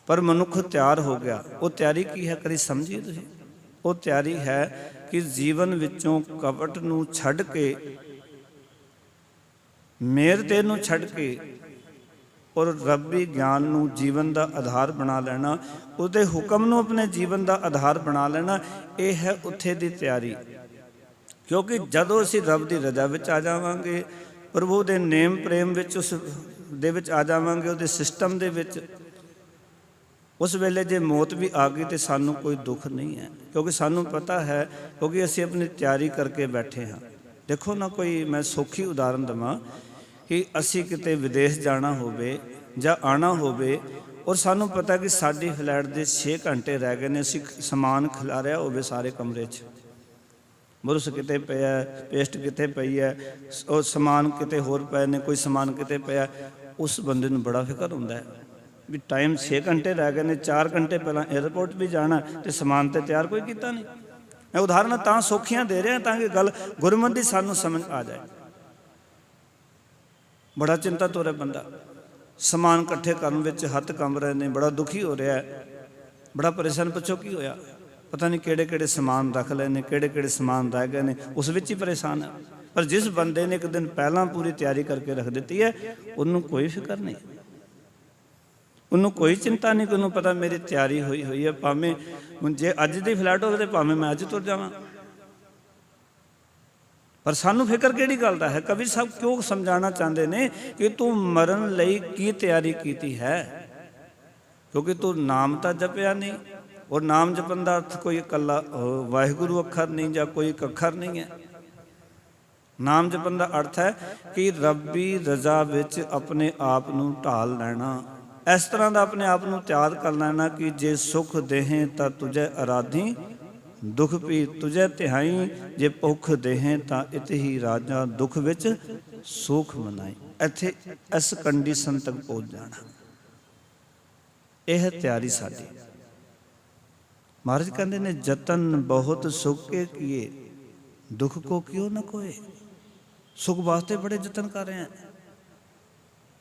ਪਰ ਮਨੁੱਖ ਤਿਆਰ ਹੋ ਗਿਆ। ਉਹ ਤਿਆਰੀ ਕੀ ਹੈ, ਕਦੀ ਸਮਝੀਏ ਤੁਸੀਂ? ਉਹ ਤਿਆਰੀ ਹੈ ਕਿ ਜੀਵਨ ਵਿੱਚੋਂ ਕਪਟ ਨੂੰ ਛੱਡ ਕੇ, ਮੇਰ ਤੇ ਨੂੰ ਛੱਡ ਕੇ, ਔਰ ਰੱਬੀ ਗਿਆਨ ਨੂੰ ਜੀਵਨ ਦਾ ਆਧਾਰ ਬਣਾ ਲੈਣਾ, ਉਹਦੇ ਹੁਕਮ ਨੂੰ ਆਪਣੇ ਜੀਵਨ ਦਾ ਆਧਾਰ ਬਣਾ ਲੈਣਾ। ਇਹ ਹੈ ਉੱਥੇ ਦੀ ਤਿਆਰੀ। ਕਿਉਂਕਿ ਜਦੋਂ ਅਸੀਂ ਰੱਬ ਦੀ ਰਜ਼ਾ ਵਿੱਚ ਆ ਜਾਵਾਂਗੇ, ਪ੍ਰਭੂ ਦੇ ਨੇਮ ਪ੍ਰੇਮ ਵਿੱਚ, ਉਸ ਦੇ ਵਿੱਚ ਆ ਜਾਵਾਂਗੇ, ਉਹਦੇ ਸਿਸਟਮ ਦੇ ਵਿੱਚ, ਉਸ ਵੇਲੇ ਜੇ ਮੌਤ ਵੀ ਆ ਗਈ ਤੇ ਸਾਨੂੰ ਕੋਈ ਦੁੱਖ ਨਹੀਂ ਹੈ। ਕਿਉਂਕਿ ਸਾਨੂੰ ਪਤਾ ਹੈ, ਕਿਉਂਕਿ ਅਸੀਂ ਆਪਣੀ ਤਿਆਰੀ ਕਰਕੇ ਬੈਠੇ ਹਾਂ। ਦੇਖੋ ਨਾ, ਕੋਈ ਮੈਂ ਸੌਖੀ ਉਦਾਹਰਨ ਦੇਵਾਂ ਕਿ ਅਸੀਂ ਕਿਤੇ ਵਿਦੇਸ਼ ਜਾਣਾ ਹੋਵੇ ਜਾਂ ਆਉਣਾ ਹੋਵੇ, ਔਰ ਸਾਨੂੰ ਪਤਾ ਕਿ ਸਾਡੀ ਫਲਾਈਟ ਦੇ 6 ਘੰਟੇ ਰਹਿ ਗਏ ਨੇ, ਅਸੀਂ ਸਮਾਨ ਖਿਲਾਰਿਆ ਹੋਵੇ ਸਾਰੇ ਕਮਰੇ 'ਚ, ਬੁਰਸ਼ ਕਿਤੇ ਪਿਆ, ਪੇਸਟ ਕਿਤੇ ਪਈ ਹੈ, ਉਹ ਸਮਾਨ ਕਿਤੇ ਹੋਰ ਪਏ ਨੇ, ਕੋਈ ਸਮਾਨ ਕਿਤੇ ਪਿਆ, ਉਸ ਬੰਦੇ ਨੂੰ ਬੜਾ ਫਿਕਰ ਹੁੰਦਾ ਹੈ ਵੀ ਟਾਈਮ 6 ਘੰਟੇ ਰਹਿ ਗਏ ਨੇ, 4 ਘੰਟੇ ਪਹਿਲਾਂ ਏਅਰਪੋਰਟ ਵੀ ਜਾਣਾ ਤੇ ਸਮਾਨ ਤੇ ਤਿਆਰ ਕੋਈ ਕੀਤਾ ਨਹੀਂ। ਮੈਂ ਉਦਾਹਰਨਾਂ ਤਾਂ ਸੌਖੀਆਂ ਦੇ ਰਿਹਾ ਤਾਂ ਕਿ ਗੱਲ ਗੁਰਮਤਿ ਦੀ ਸਾਨੂੰ ਸਮਝ ਆ ਜਾਏ। ਬੜਾ ਚਿੰਤਤ ਹੋ ਰਿਹਾ ਬੰਦਾ, ਸਮਾਨ ਇਕੱਠੇ ਕਰਨ ਵਿੱਚ ਹੱਥ ਕੰਬ ਰਹੇ ਨੇ, ਬੜਾ ਦੁਖੀ ਹੋ ਰਿਹਾ ਹੈ, ਬੜਾ ਪਰੇਸ਼ਾਨ। ਪੁੱਛੋ ਕੀ ਹੋਇਆ? ਪਤਾ ਨਹੀਂ ਕਿਹੜੇ ਕਿਹੜੇ ਸਮਾਨ ਰੱਖ ਲਏ ਨੇ, ਕਿਹੜੇ ਕਿਹੜੇ ਸਮਾਨ ਰਹਿ ਗਏ ਨੇ, ਉਸ ਵਿੱਚ ਹੀ ਪਰੇਸ਼ਾਨ ਹੈ। ਪਰ ਜਿਸ ਬੰਦੇ ਨੇ ਇੱਕ ਦਿਨ ਪਹਿਲਾਂ ਪੂਰੀ ਤਿਆਰੀ ਕਰਕੇ ਰੱਖ ਦਿੱਤੀ ਹੈ, ਉਹਨੂੰ ਕੋਈ ਫਿਕਰ ਨਹੀਂ। ਉਹਨੂੰ ਕੋਈ ਚਿੰਤਾ ਨਹੀਂ, ਉਹਨੂੰ ਪਤਾ ਮੇਰੀ ਤਿਆਰੀ ਹੋਈ ਹੈ। ਭਾਵੇਂ ਹੁਣ ਜੇ ਅੱਜ ਦੀ ਫਲੈਟ ਹੋਵੇ ਤਾਂ ਭਾਵੇਂ ਮੈਂ ਅੱਜ ਤੁਰ ਜਾਵਾਂ, ਪਰ ਸਾਨੂੰ ਫਿਕਰ ਕਿਹੜੀ ਗੱਲ ਦਾ ਹੈ? ਕਬੀਰ ਸਾਹਿਬ ਕਿਉਂ ਸਮਝਾਉਣਾ ਚਾਹੁੰਦੇ ਨੇ ਕਿ ਤੂੰ ਮਰਨ ਲਈ ਕੀ ਤਿਆਰੀ ਕੀਤੀ ਹੈ? ਕਿਉਂਕਿ ਤੂੰ ਨਾਮ ਤਾਂ ਜਪਿਆ ਨਹੀਂ, ਔਰ ਨਾਮ ਜਪਣ ਦਾ ਅਰਥ ਕੋਈ ਇਕੱਲਾ ਵਾਹਿਗੁਰੂ ਅੱਖਰ ਨਹੀਂ ਜਾਂ ਕੋਈ ਇੱਕ ਅੱਖਰ ਨਹੀਂ ਹੈ। ਨਾਮ ਜਪਣ ਦਾ ਅਰਥ ਹੈ ਕਿ ਰੱਬੀ ਰਜ਼ਾ ਵਿੱਚ ਆਪਣੇ ਆਪ ਨੂੰ ਢਾਲ ਲੈਣਾ, ਇਸ ਤਰ੍ਹਾਂ ਦਾ ਆਪਣੇ ਆਪ ਨੂੰ ਤਿਆਰ ਕਰ ਲੈਣਾ ਕਿ ਜੇ ਸੁਖ ਦੇਹੇ ਤਾਂ ਤੁਝੇ ਅਰਾਧੀ, ਦੁੱਖ ਵੀ ਤੁਝੇ ਤਿਹਾਈ, ਜੇ ਭੁੱਖ ਦੇਹੇ ਤਾਂ ਇਤ ਹੀ ਰਾਜਾ, ਦੁੱਖ ਵਿੱਚ ਸੁਖ ਮਨਾਈ। ਇੱਥੇ ਇਸ ਕੰਡੀਸ਼ਨ ਤੱਕ ਪਹੁੰਚ ਜਾਣਾ, ਇਹ ਤਿਆਰੀ ਸਾਡੀ। ਮਹਾਰਾਜ ਕਹਿੰਦੇ ਨੇ ਜਤਨ ਬਹੁਤ ਸੁਖ ਕੇ ਕੀਏ, ਦੁੱਖ ਕੋ ਕਿਉਂ ਨਾ ਕੋਏ। ਸੁਖ ਵਾਸਤੇ ਬੜੇ ਯਤਨ ਕਰ ਰਹੇ ਆ,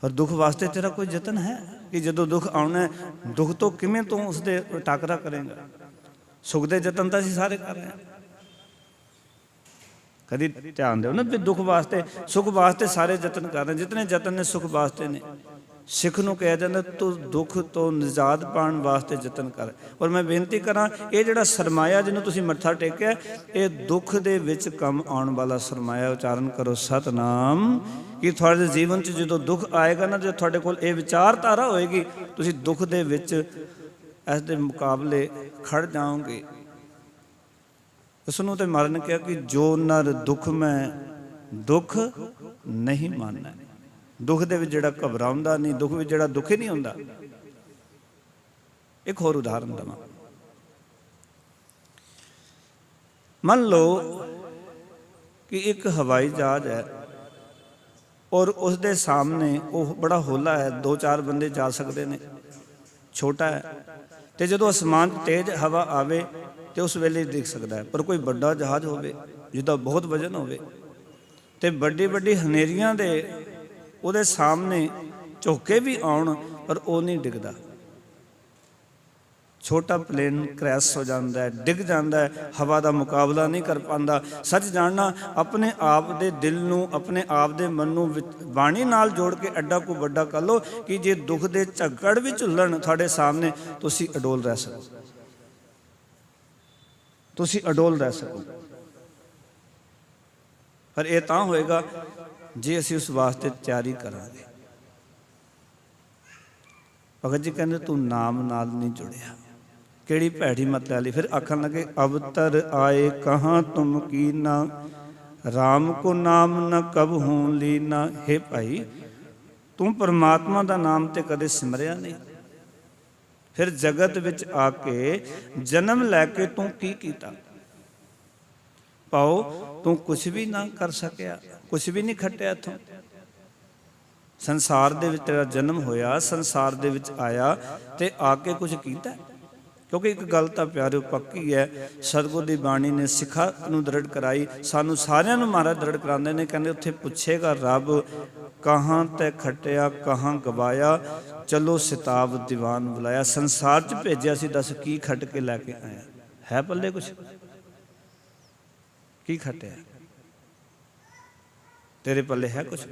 ਪਰ ਦੁੱਖ ਵਾਸਤੇ ਤੇਰਾ ਕੋਈ ਯਤਨ ਹੈ ਕਿ ਜਦੋਂ ਦੁੱਖ ਆਉਣਾ, ਦੁੱਖ ਤੋਂ ਕਿਵੇਂ ਤੂੰ ਉਸਦੇ ਟਾਕਰਾ ਕਰੇਗਾ? ਸੁਖ ਦੇ ਯਤਨ ਤਾਂ ਅਸੀਂ ਸਾਰੇ ਕਰ ਰਹੇ ਹਾਂ। ਕਦੀ ਧਿਆਨ ਦਿਓ ਨਾ ਵੀ ਦੁੱਖ ਵਾਸਤੇ ਸੁਖ ਵਾਸਤੇ ਸਾਰੇ ਯਤਨ ਕਰ ਰਹੇ, ਜਿਤਨੇ ਯਤਨ ਨੇ ਸੁਖ ਵਾਸਤੇ ਨੇ। ਸਿੱਖ ਨੂੰ ਕਿਹਾ ਜਾਂਦਾ ਤੂੰ ਦੁੱਖ ਤੋਂ ਨਿਜਾਤ ਪਾਉਣ ਵਾਸਤੇ ਯਤਨ ਕਰ। ਔਰ ਮੈਂ ਬੇਨਤੀ ਕਰਾਂ, ਇਹ ਜਿਹੜਾ ਸਰਮਾਇਆ ਜਿਹਨੂੰ ਤੁਸੀਂ ਮੱਥਾ ਟੇਕਿਆ, ਇਹ ਦੁੱਖ ਦੇ ਵਿੱਚ ਕੰਮ ਆਉਣ ਵਾਲਾ ਸਰਮਾਇਆ। ਉਚਾਰਨ ਕਰੋ ਸਤਨਾਮ। ਕਿ ਤੁਹਾਡੇ ਜੀਵਨ 'ਚ ਜਦੋਂ ਦੁੱਖ ਆਏਗਾ ਨਾ, ਜਦੋਂ ਤੁਹਾਡੇ ਕੋਲ ਇਹ ਵਿਚਾਰਧਾਰਾ ਹੋਏਗੀ, ਤੁਸੀਂ ਦੁੱਖ ਦੇ ਵਿੱਚ ਇਸ ਦੇ ਮੁਕਾਬਲੇ ਖੜ ਜਾਓਗੇ। ਉਸ ਨੂੰ ਤੇ ਮਹਾਰਾਜ ਨੇ ਕਿਹਾ ਕਿ ਜੋ ਨਰ ਦੁੱਖ ਮੈਂ ਦੁੱਖ ਨਹੀਂ ਮੰਨਣਾ। ਦੁੱਖ ਦੇ ਵਿੱਚ ਜਿਹੜਾ ਘਬਰਾਉਂਦਾ ਨਹੀਂ, ਦੁੱਖ ਵਿੱਚ ਜਿਹੜਾ ਦੁਖੀ ਨਹੀਂ ਹੁੰਦਾ। ਇੱਕ ਹੋਰ ਉਦਾਹਰਨ ਦੇਵਾਂ। ਮੰਨ ਲਓ ਕਿ ਇੱਕ ਹਵਾਈ ਜਹਾਜ਼ ਹੈ ਔਰ ਉਸ ਦੇ ਸਾਹਮਣੇ ਉਹ ਬੜਾ ਹੌਲਾ ਹੈ, 2-4 ਬੰਦੇ ਜਾ ਸਕਦੇ ਨੇ, ਛੋਟਾ ਹੈ, ਤੇ ਜਦੋਂ ਅਸਮਾਨ 'ਚ ਤੇਜ਼ ਹਵਾ ਆਵੇ ਤੇ ਉਸ ਵੇਲੇ ਦਿਖ ਸਕਦਾ ਹੈ। ਪਰ ਕੋਈ ਵੱਡਾ ਜਹਾਜ਼ ਹੋਵੇ ਜਿਹਦਾ ਬਹੁਤ ਵਜ਼ਨ ਹੋਵੇ ਤੇ ਵੱਡੀ ਹਨੇਰੀਆਂ ਦੇ ਉਹਦੇ ਸਾਹਮਣੇ ਝੋਕੇ ਵੀ ਆਉਣ, ਪਰ ਉਹ ਨਹੀਂ ਡਿੱਗਦਾ। ਛੋਟਾ ਪਲੇਨ ਕ੍ਰੈਸ਼ ਹੋ ਜਾਂਦਾ ਹੈ, ਡਿੱਗ ਜਾਂਦਾ ਹੈ, ਹਵਾ ਦਾ ਮੁਕਾਬਲਾ ਨਹੀਂ ਕਰ ਪਾਉਂਦਾ। ਸੱਚ ਜਾਣਨਾ, ਆਪਣੇ ਆਪ ਦੇ ਦਿਲ ਨੂੰ, ਆਪਣੇ ਆਪ ਦੇ ਮਨ ਨੂੰ ਬਾਣੀ ਨਾਲ ਜੋੜ ਕੇ ਐਡਾ ਕੋ ਵੱਡਾ ਕਰ ਲਓ ਕਿ ਜੇ ਦੁੱਖ ਦੇ ਝੱਗੜ ਵੀ ਝੁੱਲਣ ਤੁਹਾਡੇ ਸਾਹਮਣੇ, ਤੁਸੀਂ ਅਡੋਲ ਰਹਿ ਸਕੋ, ਤੁਸੀਂ ਅਡੋਲ ਰਹਿ ਸਕੋ। ਪਰ ਇਹ ਤਾਂ ਹੋਏਗਾ ਜੇ ਅਸੀਂ ਉਸ ਵਾਸਤੇ ਤਿਆਰੀ ਕਰਾਂਗੇ। ਭਗਤ ਜੀ ਕਹਿੰਦੇ ਤੂੰ ਨਾਮ ਨਾਲ ਨਹੀਂ ਜੁੜਿਆ, ਕਿਹੜੀ ਭੈੜੀ ਮਤ ਲੈ ਲਈ। ਫਿਰ ਆਖਣ ਲੱਗੇ ਅਵਤਰ ਆਏ ਕਹਾਂ ਤੁਮ ਕੀਨਾ, ਰਾਮ ਕੋ ਨਾਮ ਨ ਕਬਹੂ ਲੀਨਾ। ਹੇ ਭਾਈ, ਤੂੰ ਪਰਮਾਤਮਾ ਦਾ ਨਾਮ ਤੇ ਕਦੇ ਸਿਮਰਿਆ ਨਹੀਂ, ਫਿਰ ਜਗਤ ਵਿੱਚ ਆ ਕੇ ਜਨਮ ਲੈ ਕੇ ਤੂੰ ਕੀ ਕੀਤਾ? ਪਾਓ ਤੂੰ ਕੁਛ ਵੀ ਨਾ ਕਰ ਸਕਿਆ, ਕੁਛ ਵੀ ਨਹੀਂ ਖੱਟਿਆ ਇੱਥੋਂ। ਸੰਸਾਰ ਦੇ ਵਿੱਚ ਤੇਰਾ ਜਨਮ ਹੋਇਆ, ਸੰਸਾਰ ਦੇ ਵਿੱਚ ਆਇਆ ਤੇ ਆ ਕੇ ਕੁਛ ਕੀਤਾ? ਕਿਉਂਕਿ ਇੱਕ ਗੱਲ ਤਾਂ ਪਿਆਰਿਓ ਪੱਕੀ ਹੈ, ਸਤਿਗੁਰ ਦੀ ਬਾਣੀ ਨੇ ਸਿੱਖਾਂ ਨੂੰ ਦ੍ਰਿੜ ਕਰਾਈ, ਸਾਨੂੰ ਸਾਰਿਆਂ ਨੂੰ ਮਹਾਰਾਜ ਦ੍ਰਿੜ ਕਰਾਉਂਦੇ ਨੇ। ਕਹਿੰਦੇ ਉੱਥੇ ਪੁੱਛੇਗਾ ਰੱਬ, ਕਹਾਂ ਤੇ ਖੱਟਿਆ ਕਹਾਂ ਗਵਾਇਆ, ਚਲੋ ਸਿਤਾਬ ਦੀਵਾਨ ਬੁਲਾਇਆ। ਸੰਸਾਰ 'ਚ ਭੇਜਿਆ ਸੀ, ਦੱਸ ਕੀ ਖੱਟ ਕੇ ਲੈ ਕੇ ਆਇਆ? ਹੈ ਪੱਲੇ ਕੁਛ? ਕੀ ਖੱਟਿਆ ਤੇਰੇ ਪੱਲੇ? ਹੈ ਕੁਛ?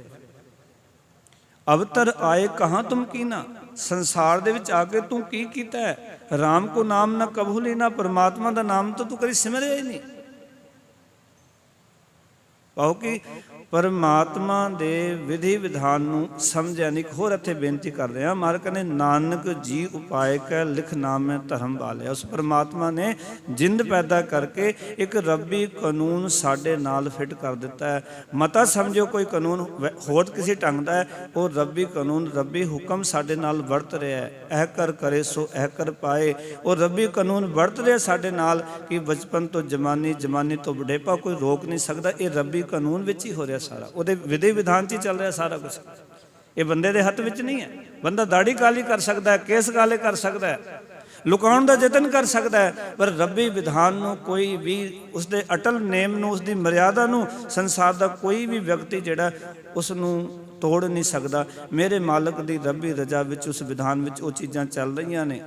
ਅਵਤਰ ਆਏ ਕਹਾਂ ਤੁਮ ਕੀਨਾ, ਸੰਸਾਰ ਦੇ ਵਿੱਚ ਆ ਕੇ ਤੂੰ ਕੀ ਕੀਤਾ ਹੈ? ਰਾਮ ਕੋ ਨਾਮ ਨਾ ਕਬਹੂ ਲੀਨਾ, ਪਰਮਾਤਮਾ ਦਾ ਨਾਮ ਤਾਂ ਤੂੰ ਕਦੀ ਸਿਮਰਿਆ ਹੀ ਨਹੀਂ। ਕਹੋ ਕਿ ਪਰਮਾਤਮਾ ਦੇ ਵਿਧੀ ਵਿਧਾਨ ਨੂੰ ਸਮਝਿਆ ਨਹੀਂ। ਹੋਰ ਇੱਥੇ ਬੇਨਤੀ ਕਰਦੇ ਹਾਂ, ਮਹਾਰਾਜ ਕਹਿੰਦੇ ਨਾਨਕ ਜੀ ਉਪਾਇ ਕੈ ਲਿਖ ਨਾਮੈ ਧਰਮ ਵਾਲਿਆ। ਉਸ ਪਰਮਾਤਮਾ ਨੇ ਜਿੰਦ ਪੈਦਾ ਕਰਕੇ ਇੱਕ ਰੱਬੀ ਕਾਨੂੰਨ ਸਾਡੇ ਨਾਲ ਫਿੱਟ ਕਰ ਦਿੱਤਾ ਹੈ। ਮਤਾ ਸਮਝੋ ਕੋਈ ਕਾਨੂੰਨ ਹੋਰ ਕਿਸੇ ਢੰਗ ਦਾ ਹੈ, ਉਹ ਰੱਬੀ ਕਾਨੂੰਨ, ਰੱਬੀ ਹੁਕਮ ਸਾਡੇ ਨਾਲ ਵਰਤ ਰਿਹਾ ਹੈ। ਇਹ ਕਰ ਕਰੇ ਸੋ ਇਹ ਕਰ ਪਾਏ। ਉਹ ਰੱਬੀ ਕਾਨੂੰਨ ਵਰਤ ਰਿਹਾ ਸਾਡੇ ਨਾਲ ਕਿ ਬਚਪਨ ਤੋਂ ਜਵਾਨੀ, ਜਵਾਨੀ ਤੋਂ ਬੁਢੇਪਾ ਕੋਈ ਰੋਕ ਨਹੀਂ ਸਕਦਾ। ਇਹ ਰੱਬੀ ਕਾਨੂੰਨ ਵਿੱਚ ਹੀ ਹੋ ਰਿਹਾ ਸਾਰਾ, ਉਹਦੇ ਵਿਧੀ ਵਿਧਾਨ 'ਚ ਹੀ ਚੱਲ ਰਿਹਾ ਸਾਰਾ ਕੁਛ। ਇਹ ਬੰਦੇ ਦੇ ਹੱਥ ਵਿੱਚ ਨਹੀਂ ਹੈ। ਬੰਦਾ ਦਾੜੀ ਕਾਲੀ ਕਰ ਸਕਦਾ ਹੈ, ਕੇਸ ਕਾਲੇ ਕਰ ਸਕਦਾ ਹੈ, ਲੁਕਾਉਣ ਦਾ ਯਤਨ ਕਰ ਸਕਦਾ ਹੈ, ਪਰ ਰੱਬੀ ਵਿਧਾਨ ਨੂੰ ਕੋਈ ਵੀ, ਉਸਦੇ ਅਟਲ ਨੇਮ ਨੂੰ, ਉਸਦੀ ਮਰਿਆਦਾ ਨੂੰ ਸੰਸਾਰ ਦਾ ਕੋਈ ਵੀ ਵਿਅਕਤੀ ਜਿਹੜਾ ਉਸ ਨੂੰ ਤੋੜ ਨਹੀਂ ਸਕਦਾ। ਮੇਰੇ ਮਾਲਕ ਦੀ ਰੱਬੀ ਰਜ਼ਾ ਵਿੱਚ, ਉਸ ਵਿਧਾਨ ਵਿੱਚ ਉਹ ਚੀਜ਼ਾਂ ਚੱਲ ਰਹੀਆਂ ਨੇ।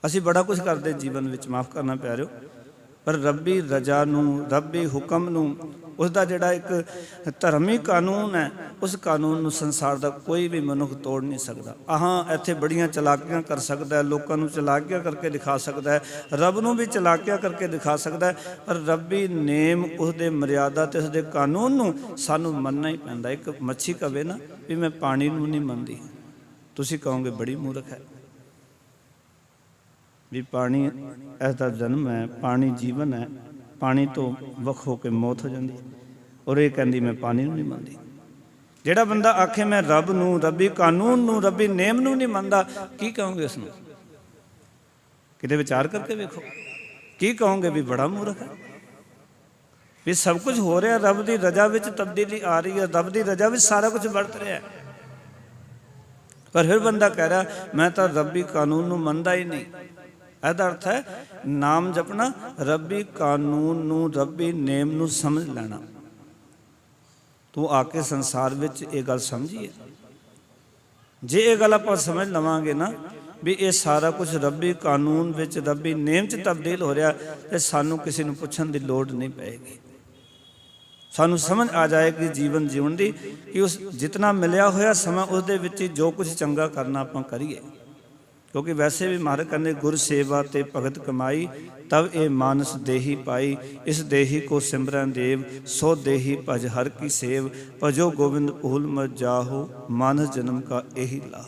ਅਸੀਂ ਬੜਾ ਕੁਝ ਕਰਦੇ ਜੀਵਨ ਵਿੱਚ, ਮਾਫ ਕਰਨਾ ਪਿਆਰਿਓ, ਪਰ ਰੱਬੀ ਰਜ਼ਾ ਨੂੰ, ਰੱਬੀ ਹੁਕਮ ਨੂੰ, ਉਸ ਦਾ ਜਿਹੜਾ ਇੱਕ ਧਰਮੀ ਕਾਨੂੰਨ ਹੈ, ਉਸ ਕਾਨੂੰਨ ਨੂੰ ਸੰਸਾਰ ਦਾ ਕੋਈ ਵੀ ਮਨੁੱਖ ਤੋੜ ਨਹੀਂ ਸਕਦਾ। ਆਹਾਂ ਇੱਥੇ ਬੜੀਆਂ ਚਲਾਕੀਆਂ ਕਰ ਸਕਦਾ ਹੈ, ਲੋਕਾਂ ਨੂੰ ਚਲਾਕੀਆਂ ਕਰਕੇ ਦਿਖਾ ਸਕਦਾ ਹੈ, ਰੱਬ ਨੂੰ ਵੀ ਚਲਾਕੀਆਂ ਕਰਕੇ ਦਿਖਾ ਸਕਦਾ ਹੈ, ਪਰ ਰੱਬੀ ਨੇਮ, ਉਸਦੇ ਮਰਿਆਦਾ ਅਤੇ ਉਸਦੇ ਕਾਨੂੰਨ ਨੂੰ ਸਾਨੂੰ ਮੰਨਣਾ ਹੀ ਪੈਂਦਾ। ਇੱਕ ਮੱਛੀ ਕਹੇ ਨਾ ਵੀ ਮੈਂ ਪਾਣੀ ਨੂੰ ਨਹੀਂ ਮੰਨਦੀ, ਤੁਸੀਂ ਕਹੋਗੇ ਬੜੀ ਮੂਰਖ ਹੈ। ਵੀ ਪਾਣੀ ਇਸ ਦਾ ਜਨਮ ਹੈ, ਪਾਣੀ ਜੀਵਨ ਹੈ, ਪਾਣੀ ਤੋਂ ਵੱਖ ਹੋ ਕੇ ਮੌਤ ਹੋ ਜਾਂਦੀ, ਔਰ ਇਹ ਕਹਿੰਦੀ ਮੈਂ ਪਾਣੀ ਨੂੰ ਨਹੀਂ ਮੰਨਦੀ। ਜਿਹੜਾ ਬੰਦਾ ਆਖੇ ਮੈਂ ਰੱਬ ਨੂੰ, ਰੱਬੀ ਕਾਨੂੰਨ ਨੂੰ, ਰੱਬੀ ਨੇਮ ਨੂੰ ਨਹੀਂ ਮੰਨਦਾ, ਕੀ ਕਹੋਗੇ ਉਸ ਨੂੰ? ਕਿਤੇ ਵਿਚਾਰ ਕਰਕੇ ਵੇਖੋ, ਕੀ ਕਹੋਗੇ? ਵੀ ਬੜਾ ਮੂਰਖ ਹੈ। ਵੀ ਸਭ ਕੁਝ ਹੋ ਰਿਹਾ, ਰੱਬ ਦੀ ਰਜ਼ਾ ਵਿੱਚ ਤਬਦੀਲੀ ਆ ਰਹੀ ਹੈ, ਰੱਬ ਦੀ ਰਜ਼ਾ ਵਿੱਚ ਸਾਰਾ ਕੁਝ ਵਰਤ ਰਿਹਾ, ਪਰ ਫਿਰ ਬੰਦਾ ਕਹਿ ਰਿਹਾ ਮੈਂ ਤਾਂ ਰੱਬੀ ਕਾਨੂੰਨ ਨੂੰ ਮੰਨਦਾ ਹੀ ਨਹੀਂ। ਇਹਦਾ ਅਰਥ ਹੈ ਨਾਮ ਜਪਣਾ, ਰੱਬੀ ਕਾਨੂੰਨ ਨੂੰ, ਰੱਬੀ ਨੇਮ ਨੂੰ ਸਮਝ ਲੈਣਾ। ਤੂੰ ਆ ਕੇ ਸੰਸਾਰ ਵਿੱਚ ਇਹ ਗੱਲ ਸਮਝੀਏ, ਜੇ ਇਹ ਗੱਲ ਆਪਾਂ ਸਮਝ ਲਵਾਂਗੇ ਨਾ ਵੀ ਇਹ ਸਾਰਾ ਕੁਝ ਰੱਬੀ ਕਾਨੂੰਨ ਵਿੱਚ, ਰੱਬੀ ਨੇਮ 'ਚ ਤਬਦੀਲ ਹੋ ਰਿਹਾ, ਤੇ ਸਾਨੂੰ ਕਿਸੇ ਨੂੰ ਪੁੱਛਣ ਦੀ ਲੋੜ ਨਹੀਂ ਪਏਗੀ। ਸਾਨੂੰ ਸਮਝ ਆ ਜਾਏਗੀ ਜੀਵਨ ਜੀਵਨ ਦੀ ਕਿ ਉਸ ਜਿਤਨਾ ਮਿਲਿਆ ਹੋਇਆ ਸਮਾਂ ਉਸਦੇ ਵਿੱਚ ਜੋ ਕੁਝ ਚੰਗਾ ਕਰਨਾ ਆਪਾਂ ਕਰੀਏ। ਕਿਉਂਕਿ ਵੈਸੇ ਵੀ ਮਹਾਰਾਜ ਕਹਿੰਦੇ ਗੁਰ ਸੇਵਾ ਤੇ ਭਗਤ ਕਮਾਈ, ਤਬ ਇਹ ਮਾਨਸ ਦੇਹੀ ਪਾਈ, ਇਸ ਦੇਹੀ ਕੋ ਸਿਮਰਨ ਦੇਵ, ਸੋ ਦੇਹੀ ਭਜ ਹਰ ਕੀ ਸੇਵ, ਭਜੋ ਗੋਬਿੰਦ ਭੂਲ ਮਤ ਜਾਹੋ, ਮਾਨਸ ਜਨਮ ਕਾ ਇਹੀ ਲਾ।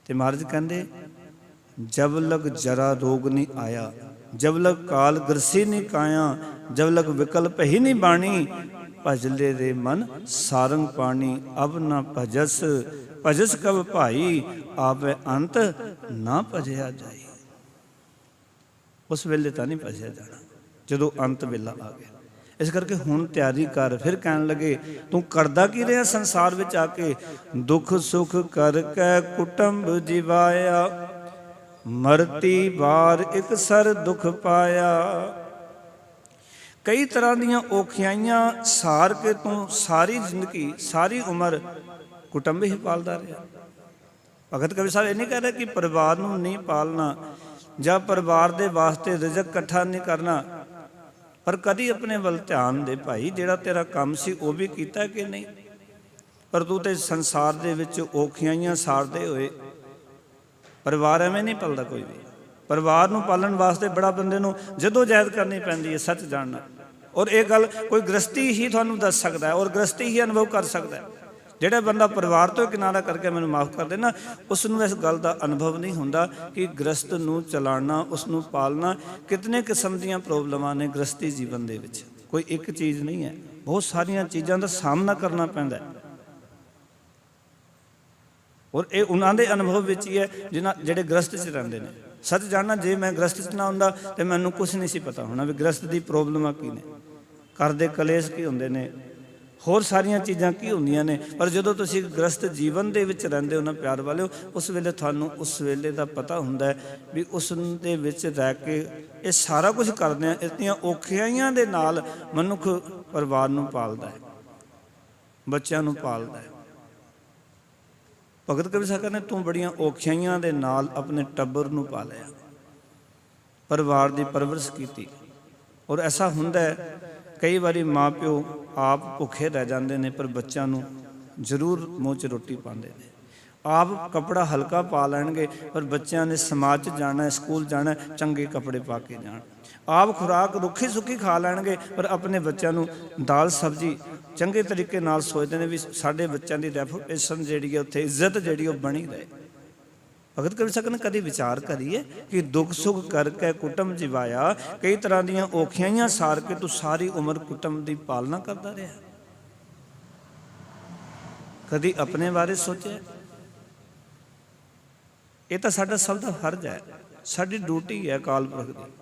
ਤੇ ਮਹਾਰਾਜ ਕਹਿੰਦੇ ਜਬ ਲਗ ਜਰਾ ਰੋਗ ਨਹੀਂ ਆਇਆ, ਜਬ ਲਗ ਕਾਲ ਗਰਸੀ ਨਹੀਂ ਕਾਇਆ, ਜਬ ਲਗ ਵਿਕਲਪ ਹੀ ਨਹੀਂ ਬਾਣੀ, ਭਜਲੇ ਰੇ ਮਨ ਸਾਰੰਗ ਪਾਣੀ, ਅਬ ਨਾ ਭਜਸ ਭਜਸ ਕਬ ਭਾਈ, ਆਪੇ ਅੰਤ ਨਾ ਭਜਿਆ ਜਾਈ। ਉਸ ਵੇਲੇ ਤਾਂ ਨਹੀਂ ਭਜਿਆ ਜਾਣਾ ਜਦੋਂ ਅੰਤ ਵੇਲਾ ਆ ਗਿਆ। ਇਸ ਕਰਕੇ ਹੁਣ ਤਿਆਰੀ ਕਰ। ਫਿਰ ਕਹਿਣ ਲੱਗੇ ਤੂੰ ਕਰਦਾ ਕੀ ਰਿਹਾ ਸੰਸਾਰ ਵਿੱਚ ਆ ਕੇ? ਦੁੱਖ ਸੁਖ ਕਰਕੇ ਕੁਟੰਬ ਜਿਵਾਇਆ, ਮਰਤੀ ਵਾਰ ਇੱਕ ਸਰ ਦੁੱਖ ਪਾਇਆ। ਕਈ ਤਰ੍ਹਾਂ ਦੀਆਂ ਔਖਿਆਈਆਂ ਸਾਰ ਕੇ ਤੂੰ ਸਾਰੀ ਜ਼ਿੰਦਗੀ, ਸਾਰੀ ਉਮਰ ਕੁਟੰਬ ਹੀ ਪਾਲਦਾ ਰਿਹਾ। ਭਗਤ ਕਬੀਰ ਸਾਹਿਬ ਇਹ ਨਹੀਂ ਕਹਿ ਰਹੇ ਕਿ ਪਰਿਵਾਰ ਨੂੰ ਨਹੀਂ ਪਾਲਣਾ ਜਾਂ ਪਰਿਵਾਰ ਦੇ ਵਾਸਤੇ ਰਿਜ਼ਕ ਇਕੱਠਾ ਨਹੀਂ ਕਰਨਾ, ਪਰ ਕਦੀ ਆਪਣੇ ਵੱਲ ਧਿਆਨ ਦੇ ਭਾਈ, ਜਿਹੜਾ ਤੇਰਾ ਕੰਮ ਸੀ ਉਹ ਵੀ ਕੀਤਾ ਕਿ ਨਹੀਂ? ਪਰ ਤੂੰ ਤੇ ਸੰਸਾਰ ਦੇ ਵਿੱਚ ਔਖਿਆਈਆਂ ਸਾਰਦੇ ਹੋਏ, ਪਰਿਵਾਰ ਐਵੇਂ ਨਹੀਂ ਪਲਦਾ ਕੋਈ ਵੀ। ਪਰਿਵਾਰ ਨੂੰ ਪਾਲਣ ਵਾਸਤੇ ਬੜਾ ਬੰਦੇ ਨੂੰ ਜਦੋਜਹਿਦ ਕਰਨੀ ਪੈਂਦੀ ਹੈ, ਸੱਚ ਜਾਣਨਾ। ਔਰ ਇਹ ਗੱਲ ਕੋਈ ਗ੍ਰਸਤੀ ਹੀ ਤੁਹਾਨੂੰ ਦੱਸ ਸਕਦਾ ਹੈ, ਔਰ ਗ੍ਰਸਤੀ ਹੀ ਅਨੁਭਵ ਕਰ ਸਕਦਾ ਹੈ। ਜਿਹੜਾ ਬੰਦਾ ਪਰਿਵਾਰ ਤੋਂ ਕਿਨਾਰਾ ਕਰਕੇ, ਮੈਨੂੰ ਮਾਫ ਕਰ ਦੇਣਾ, ਉਸ ਨੂੰ ਇਸ ਗੱਲ ਦਾ ਅਨੁਭਵ ਨਹੀਂ ਹੁੰਦਾ ਕਿ ਗ੍ਰਸਤ ਨੂੰ ਚਲਾਉਣਾ, ਉਸ ਨੂੰ ਪਾਲਣਾ, ਕਿਤਨੇ ਕਿਸਮ ਦੀਆਂ ਪ੍ਰੋਬਲਮਾਂ ਨੇ ਗ੍ਰਸਤੀ ਜੀਵਨ ਦੇ ਵਿੱਚ। ਕੋਈ ਇੱਕ ਚੀਜ਼ ਨਹੀਂ ਹੈ, ਬਹੁਤ ਸਾਰੀਆਂ ਚੀਜ਼ਾਂ ਦਾ ਸਾਹਮਣਾ ਕਰਨਾ ਪੈਂਦਾ ਹੈ। ਔਰ ਇਹ ਉਹਨਾਂ ਦੇ ਅਨੁਭਵ ਵਿੱਚ ਹੀ ਹੈ ਜਿਹੜੇ ਗ੍ਰਸਤ 'ਚ ਰਹਿੰਦੇ ਨੇ। ਸੱਚ ਜਾਣਨਾ, ਜੇ ਮੈਂ ਗ੍ਰਸਤ 'ਚ ਨਾ ਹੁੰਦਾ ਤਾਂ ਮੈਨੂੰ ਕੁਛ ਨਹੀਂ ਸੀ ਪਤਾ ਹੋਣਾ ਵੀ ਗ੍ਰਸਤ ਦੀ ਪ੍ਰੋਬਲਮਾਂ ਕੀ ਨੇ, ਘਰ ਦੇ ਕਲੇਸ਼ ਕੀ ਹੁੰਦੇ ਨੇ, ਹੋਰ ਸਾਰੀਆਂ ਚੀਜ਼ਾਂ ਕੀ ਹੁੰਦੀਆਂ ਨੇ। ਪਰ ਜਦੋਂ ਤੁਸੀਂ ਗ੍ਰਸਤ ਜੀਵਨ ਦੇ ਵਿੱਚ ਰਹਿੰਦੇ ਹੋ ਨਾ ਪਿਆਰ ਵਾਲਿਓ, ਉਸ ਵੇਲੇ ਤੁਹਾਨੂੰ ਉਸ ਵੇਲੇ ਦਾ ਪਤਾ ਹੁੰਦਾ ਹੈ ਵੀ ਉਸ ਦੇ ਵਿੱਚ ਰਹਿ ਕੇ ਇਹ ਸਾਰਾ ਕੁਝ ਕਰਦੇ ਆ। ਇਤਨੀਆਂ ਔਖਿਆਈਆਂ ਦੇ ਨਾਲ ਮਨੁੱਖ ਪਰਿਵਾਰ ਨੂੰ ਪਾਲਦਾ ਹੈ, ਬੱਚਿਆਂ ਨੂੰ ਪਾਲਦਾ ਹੈ। ਭਗਤ ਕਬੀਰ ਸਾਹਿਬ ਕਹਿੰਦੇ ਤੂੰ ਬੜੀਆਂ ਔਖਿਆਈਆਂ ਦੇ ਨਾਲ ਆਪਣੇ ਟੱਬਰ ਨੂੰ ਪਾਲਿਆ, ਪਰਿਵਾਰ ਦੀ ਪਰਵਰਿਸ਼ ਕੀਤੀ। ਔਰ ਐਸਾ ਹੁੰਦਾ ਹੈ ਕਈ ਵਾਰੀ ਮਾਂ ਪਿਓ ਆਪ ਭੁੱਖੇ ਰਹਿ ਜਾਂਦੇ ਨੇ, ਪਰ ਬੱਚਿਆਂ ਨੂੰ ਜ਼ਰੂਰ ਮੂੰਹ 'ਚ ਰੋਟੀ ਪਾਉਂਦੇ ਨੇ। ਆਪ ਕੱਪੜਾ ਹਲਕਾ ਪਾ ਲੈਣਗੇ, ਪਰ ਬੱਚਿਆਂ ਨੇ ਸਮਾਜ 'ਚ ਜਾਣਾ, ਸਕੂਲ ਜਾਣਾ, ਚੰਗੇ ਕੱਪੜੇ ਪਾ ਕੇ ਜਾਣ। ਆਪ ਖੁਰਾਕ ਰੁੱਖੀ ਸੁੱਕੀ ਖਾ ਲੈਣਗੇ, ਪਰ ਆਪਣੇ ਬੱਚਿਆਂ ਨੂੰ ਦਾਲ ਸਬਜ਼ੀ ਚੰਗੇ ਤਰੀਕੇ ਨਾਲ ਸੋਚਦੇ ਨੇ ਵੀ ਸਾਡੇ ਬੱਚਿਆਂ ਦੀ ਰੈਪੂਟੇਸ਼ਨ ਜਿਹੜੀ ਹੈ, ਉੱਥੇ ਇੱਜ਼ਤ ਜਿਹੜੀ ਉਹ ਬਣੀ ਰਹੇ। ਭਗਤ ਕਬੀਰ ਸਾਹਿਬ ਨੇ ਕਦੀ ਵਿਚਾਰ ਕਰੀਏ ਕਿ ਦੁੱਖ ਸੁੱਖ ਕਰਕੇ ਕੁਟੰਬ ਜਿਵਾਇਆ, ਕਈ ਤਰ੍ਹਾਂ ਦੀਆਂ ਔਖਿਆਈਆਂ ਸਾਰ ਕੇ ਤੂੰ ਸਾਰੀ ਉਮਰ ਕੁਟੰਬ ਦੀ ਪਾਲਣਾ ਕਰਦਾ ਰਿਹਾ। ਕਦੀ ਆਪਣੇ ਬਾਰੇ ਸੋਚਿਆ? ਇਹ ਤਾਂ ਸਾਡਾ ਸਭ ਦਾ ਫਰਜ਼ ਹੈ, ਸਾਡੀ ਡਿਊਟੀ ਹੈ ਅਕਾਲ ਪੁਰਖ ਦੀ।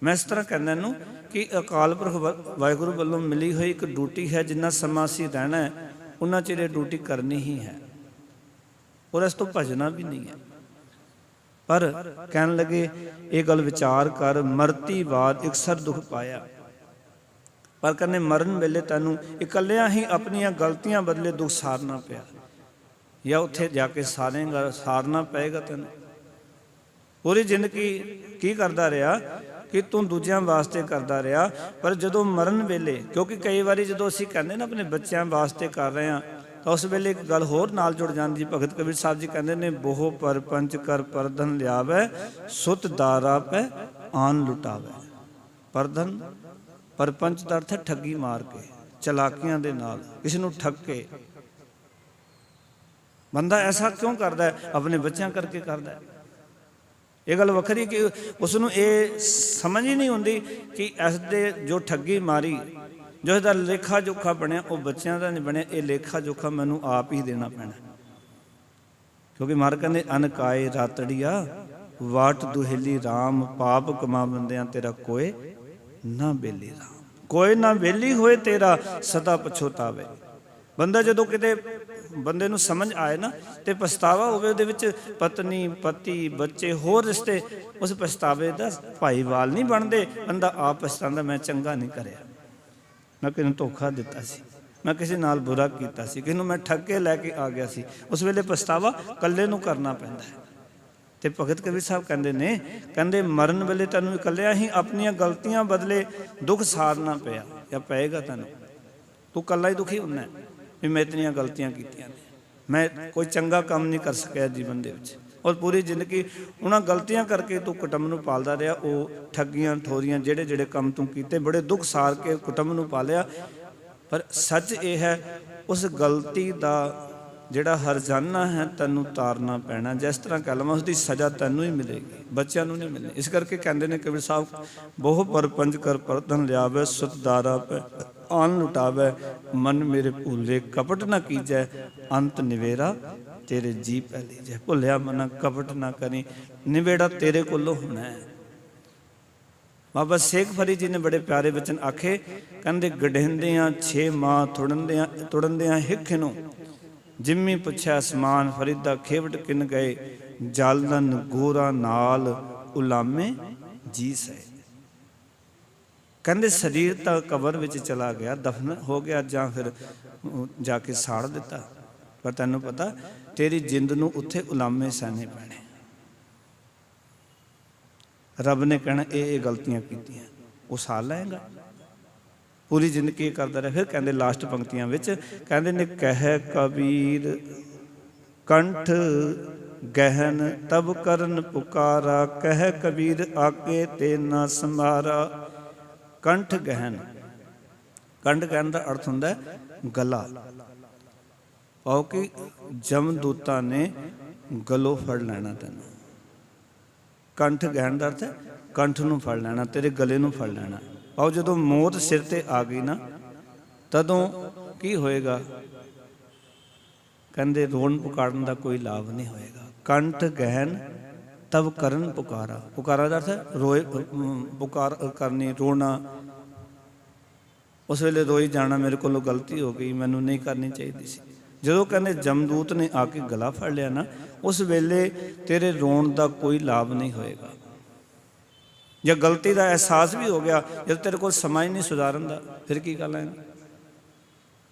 ਮੈਂ ਇਸ ਤਰ੍ਹਾਂ ਕਹਿੰਦਾ ਇਹਨੂੰ ਕਿ ਅਕਾਲ ਪੁਰਖ ਵਾਹਿਗੁਰੂ ਵੱਲੋਂ ਮਿਲੀ ਹੋਈ ਇੱਕ ਡਿਊਟੀ ਹੈ। ਜਿੰਨਾ ਸਮਾਂ ਅਸੀਂ ਰਹਿਣਾ ਹੈ ਉਹਨਾਂ ਚਿਰ ਇਹ ਡਿਊਟੀ ਕਰਨੀ ਹੀ ਹੈ, ਔਰ ਇਸ ਤੋਂ ਭੱਜਣਾ ਵੀ ਨਹੀਂ ਹੈ। ਪਰ ਕਹਿਣ ਲੱਗੇ ਇਹ ਗੱਲ ਵਿਚਾਰ ਕਰ, ਮਰਤੀ ਬਾਅਦ ਇਕਸਰ ਦੁੱਖ ਪਾਇਆ। ਪਰ ਕਹਿੰਦੇ ਮਰਨ ਵੇਲੇ ਤੈਨੂੰ ਇਕੱਲਿਆਂ ਹੀ ਆਪਣੀਆਂ ਗਲਤੀਆਂ ਬਦਲੇ ਦੁੱਖ ਸਾਰਨਾ ਪਿਆ, ਜਾਂ ਉੱਥੇ ਜਾ ਕੇ ਸਾਰਨਾ ਪਏਗਾ ਤੈਨੂੰ। पूरी जिंदगी की करता रहा कि तू दूजियां वास्ते करता रहा, पर जदों मरण वेले, क्योंकि कई बार जो असीं कहते ना अपने बच्चों वास्ते कर रहे हैं, तो उस वेले एक गल होर नाल जुड़ जाती। भगत कबीर साहब जी कहते ने, बोह परपंच कर परधन लियावै, सुत दारा पै आन लुटावै। परधन परपंच का अर्थ है ठगी मार के, चलाकियां दे नाल किसी नूं ठग के। बंदा ऐसा क्यों करता है? अपने बच्चों करके करता है। ये गल वखरी कि उसनूं ये समझ ही नहीं आती कि इस दे जो ठगी मारी, जो इसका लेखा जोखा बनया, वो बच्चों का नहीं बनया। ये लेखा जोखा मैनू आप ही देना पैना, क्योंकि मार कहते अनकाए रातड़िया वाट दुहेली राम, पाप कमा बंदियां तेरा कोई ना बेली राम। कोई ना बेली होए तेरा सदा पछोतावे। बंदा जदों किते बंदे नूं समझ आए ना, तो पछतावा होवे उहदे विच पत्नी पति बच्चे होर रिश्ते, उस पछतावे दा भाईवाल नहीं बनते। बंदा आप पछतांदा, मैं चंगा नहीं करिया, मैं किसी नूं धोखा दिता सी, मैं किसी नाल बुरा कीता सी, किसी नूं मैं ठग के लैके आ गया सी। उस वेले पछतावा कल्ले नूं करना पैंदा है। तो भगत कबीर साहब कहते ने, कहते मरण वेले तैनूं इकल्लिया ही अपनियां गलतियां बदले दुख सारना पिया या पएगा तैनूं। तू कल्ला ही दुखी होना भी मैं इतनियां गलतियां कीतियां ने, मैं कोई चंगा काम नहीं कर सकिया जीवन दे विच। और पूरी जिंदगी उन्हां गलतियां करके तू कुटुंब नूं पालदा रहा। वो ठगियां ठोरियां जेड़े जेड़े काम तू कीते, बड़े दुख सार के कुटुंब नूं पालिया। पर सच ये है, उस गलती का ਜਿਹੜਾ ਹਰਜਾਨਾ ਹੈ ਤੈਨੂੰ ਤਾਰਨਾ ਪੈਣਾ। ਜਿਸ ਤਰ੍ਹਾਂ ਕਹਿ ਲਵਾਂ ਉਸਦੀ ਸਜ਼ਾ ਤੈਨੂੰ ਹੀ ਮਿਲੇਗੀ, ਬੱਚਿਆਂ ਨੂੰ ਨਹੀਂ ਮਿਲਣੀ। ਇਸ ਕਰਕੇ ਕਹਿੰਦੇ ਨੇ ਕਬੀਰ ਸਾਹਿਬ, ਬਹੁ ਪਰਪੰਚ ਕਰ ਪਰਧਨ ਲਿਆਵੇ, ਸੁਤ ਦਾਰਾ ਪੈ ਆਨ ਲੁਟਾਵੇ, ਮਨ ਮੇਰੇ ਭੁੱਲੇ ਕਪਟ ਨਾ ਕੀਜੈ, ਅੰਤ ਨਿਵੇਰਾ ਤੇਰੇ ਜੀ ਪਹਿਲੀ ਜੈ। ਭੁੱਲਿਆ ਮਨਾ ਕਪਟ ਨਾ ਕਰੀ, ਨਿਵੇੜਾ ਤੇਰੇ ਕੋਲੋਂ ਹੋਣਾ ਹੈ। बाबा शेख फरीद जी ने बड़े प्यारे वचन आखे, कहते गढ़ेंदियां 6 माह तुड़ंदियां हिख नूं, जिम्मी पुछया समान फरीदा खेवट किन गए, जालन गोरा नाल उलामे जी सै। कहते शरीर तो कबर विच चला गया, दफन हो गया, जां फिर जाके साड़ दिता, पर तैनूं पता तेरी जिंद नूं उत्थे उलामे सहने पैणे। रब ने कहना ये गलतियां कीतियां, वो साल लएगा, पूरी जिंदगी करता रहे। फिर कहते लास्ट पंक्तियां विच कहते ने, कह कबीर कंठ गहन तब करन पुकारा, कह कबीर आगे ते ना संभारा। कंठ गहन, कंठ गहन का अर्थ हुंदा है गला, पाओ कि जमदूतां ने गलों फड़ लैना तैनूं। कंठ गहन का अर्थ है कंठ नूं फड़ लैना, तेरे गले नूं फड़ लैना। आओ जदों मौत सिर ते आ गई ना, तदों की होएगा? कहंदे रोन पुकारन का कोई लाभ नहीं होएगा। कंठ गहन तब करन पुकारा, पुकारा का अर्थ है रोए, पुकार करनी, रोना। उस वेले रोई जाना, मेरे को गलती हो गई, मैनू नहीं करनी चाहिए सी। जो कहते जमदूत ने आके गला फड़ लिया ना, उस वेले तेरे रोण का कोई लाभ नहीं होएगा। या गलती का एहसास भी हो गया, जब तेरे को समा ही नहीं सुधारन का, फिर की गल है?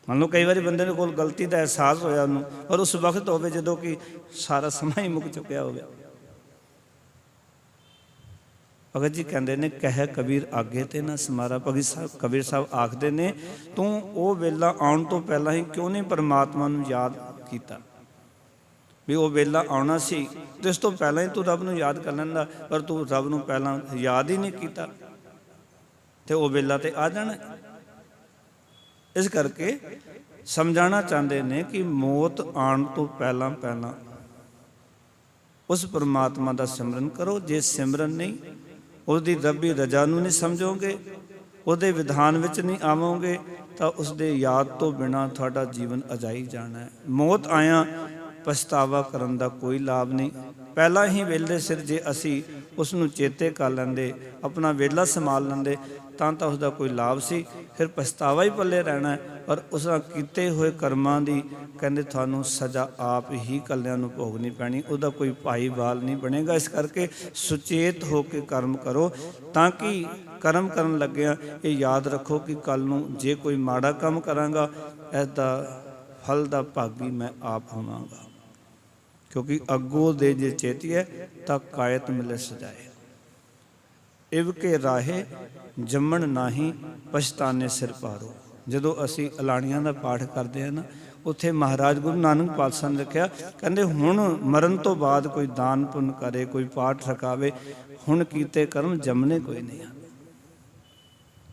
मान लो कई बार बंदे को गलती का एहसास होया उन्होंने, और उस वक्त हो जो कि सारा समा ही मुक चुकया हो गया। भगत जी कहते ने, कह कबीर आगे ते ना समारा। भगत साहब कबीर साहब आखते ने, तू वो वेला आउण तो पहला ही क्यों नहीं परमात्मा नूं याद किया? भी वो वेला आना सी तो इस तो पहला ही तू रब नूं याद कर लैंदा, पर तू रब नूं पहला याद ही नहीं किया, तो वो वेला तो आ जाना। इस करके समझाना चाहते ने कि मौत आने तो पहला पहला उस परमात्मा का सिमरन करो। जे सिमरन नहीं, उसकी रबी रजा नूं नहीं समझोगे, उसदे विधान विच नहीं आवोगे, तो उसदे याद तो बिना तुहाडा जीवन अजाई जाना है। मौत आया पछतावा करन दा कोई लाभ नहीं। पहला ही वेले सिर जे असी उसनूं चेते कर लैंदे, अपना वेला संभाल लैंदे, तो उसका कोई लाभ सी। फिर पछतावा ही पल्ले रहना है, और उस कीते हुए कर्मां दी कहंदे तुहानूं सज़ा आप ही कल्लियां नूं भोगनी पैनी, उसका कोई भाईवाल नहीं बनेगा। इस करके सुचेत होकर कर्म करो, ताकि कर्म करन लग्गिया ये याद रखो कि कल नूं जे कोई माड़ा काम करांगा, इसदा फल दा भागी मैं आप होवांगा। क्योंकि अगो दे जे चेतिए ता कायत मिले सजाए। इव के राहे जम्मण नाही पछताने सिर पारो। ਜਦੋਂ ਅਸੀਂ ਅਲਾਣੀਆਂ ਦਾ ਪਾਠ ਕਰਦੇ ਹਾਂ ਨਾ, ਉੱਥੇ ਮਹਾਰਾਜ ਗੁਰੂ ਨਾਨਕ ਪਾਤਸ਼ਾਹ ਨੇ ਲਿਖਿਆ, ਕਹਿੰਦੇ ਹੁਣ ਮਰਨ ਤੋਂ ਬਾਅਦ ਕੋਈ ਦਾਨ ਪੁੰਨ ਕਰੇ, ਕੋਈ ਪਾਠ ਰਕਾਵੇ, ਹੁਣ ਕੀਤੇ ਕਰਮ ਜੰਮਣੇ ਕੋਈ ਨਹੀਂ ਹਨ।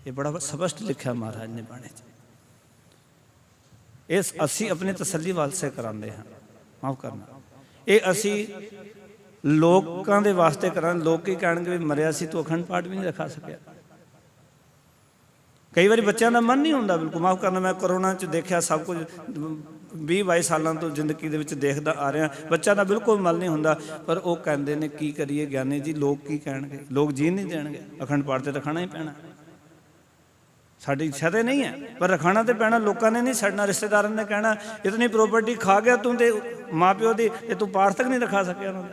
ਇਹ ਬੜਾ ਸਪਸ਼ਟ ਲਿਖਿਆ ਮਹਾਰਾਜ ਨੇ ਬਾਣੀ 'ਚ। ਇਹ ਅਸੀਂ ਆਪਣੀ ਤਸੱਲੀ ਵਾਸਤੇ ਕਰਾਉਂਦੇ ਹਾਂ, ਮਾਫ ਕਰਨਾ। ਇਹ ਅਸੀਂ ਲੋਕਾਂ ਦੇ ਵਾਸਤੇ ਕਰਾਂਗੇ। ਲੋਕ ਕੀ ਕਹਿਣਗੇ ਵੀ ਮਰਿਆ ਸੀ ਤੂੰ ਅਖੰਡ ਪਾਠ ਵੀ ਨਹੀਂ ਰਖਾ ਸਕਿਆ। ਕਈ ਵਾਰੀ ਬੱਚਿਆਂ ਦਾ ਮਨ ਨਹੀਂ ਹੁੰਦਾ, ਬਿਲਕੁਲ ਮਾਫ ਕਰਨਾ। ਮੈਂ ਕਰੋਨਾ 'ਚ ਦੇਖਿਆ ਸਭ ਕੁਝ, 20-22 ਸਾਲਾਂ ਤੋਂ ਜ਼ਿੰਦਗੀ ਦੇ ਵਿੱਚ ਦੇਖਦਾ ਆ ਰਿਹਾ, ਬੱਚਿਆਂ ਦਾ ਬਿਲਕੁਲ ਮਨ ਨਹੀਂ ਹੁੰਦਾ। ਪਰ ਉਹ ਕਹਿੰਦੇ ਨੇ ਕੀ ਕਰੀਏ ਗਿਆਨੀ ਜੀ, ਲੋਕ ਕੀ ਕਹਿਣਗੇ, ਲੋਕ ਜੀਣ ਨਹੀਂ ਦੇਣਗੇ, ਅਖੰਡ ਪਾਠ ਤੇ ਰਖਾਣਾ ਹੀ ਪੈਣਾ। ਸਾਡੀ ਇੱਛਾ ਤੇ ਨਹੀਂ ਹੈ ਪਰ ਰਖਾਣਾ ਤੇ ਪੈਣਾ। ਲੋਕਾਂ ਨੇ ਨਹੀਂ ਛੱਡਣਾ, ਰਿਸ਼ਤੇਦਾਰਾਂ ਨੇ ਕਹਿਣਾ ਇਤਨੀ ਪ੍ਰੋਪਰਟੀ ਖਾ ਗਿਆ ਤੂੰ ਤੇ ਮਾਂ ਪਿਓ ਦੀ, ਤੇ ਤੂੰ ਪਾਠ ਤੱਕ ਨਹੀਂ ਰਖਾ ਸਕਿਆ ਉਹਨਾਂ ਦਾ।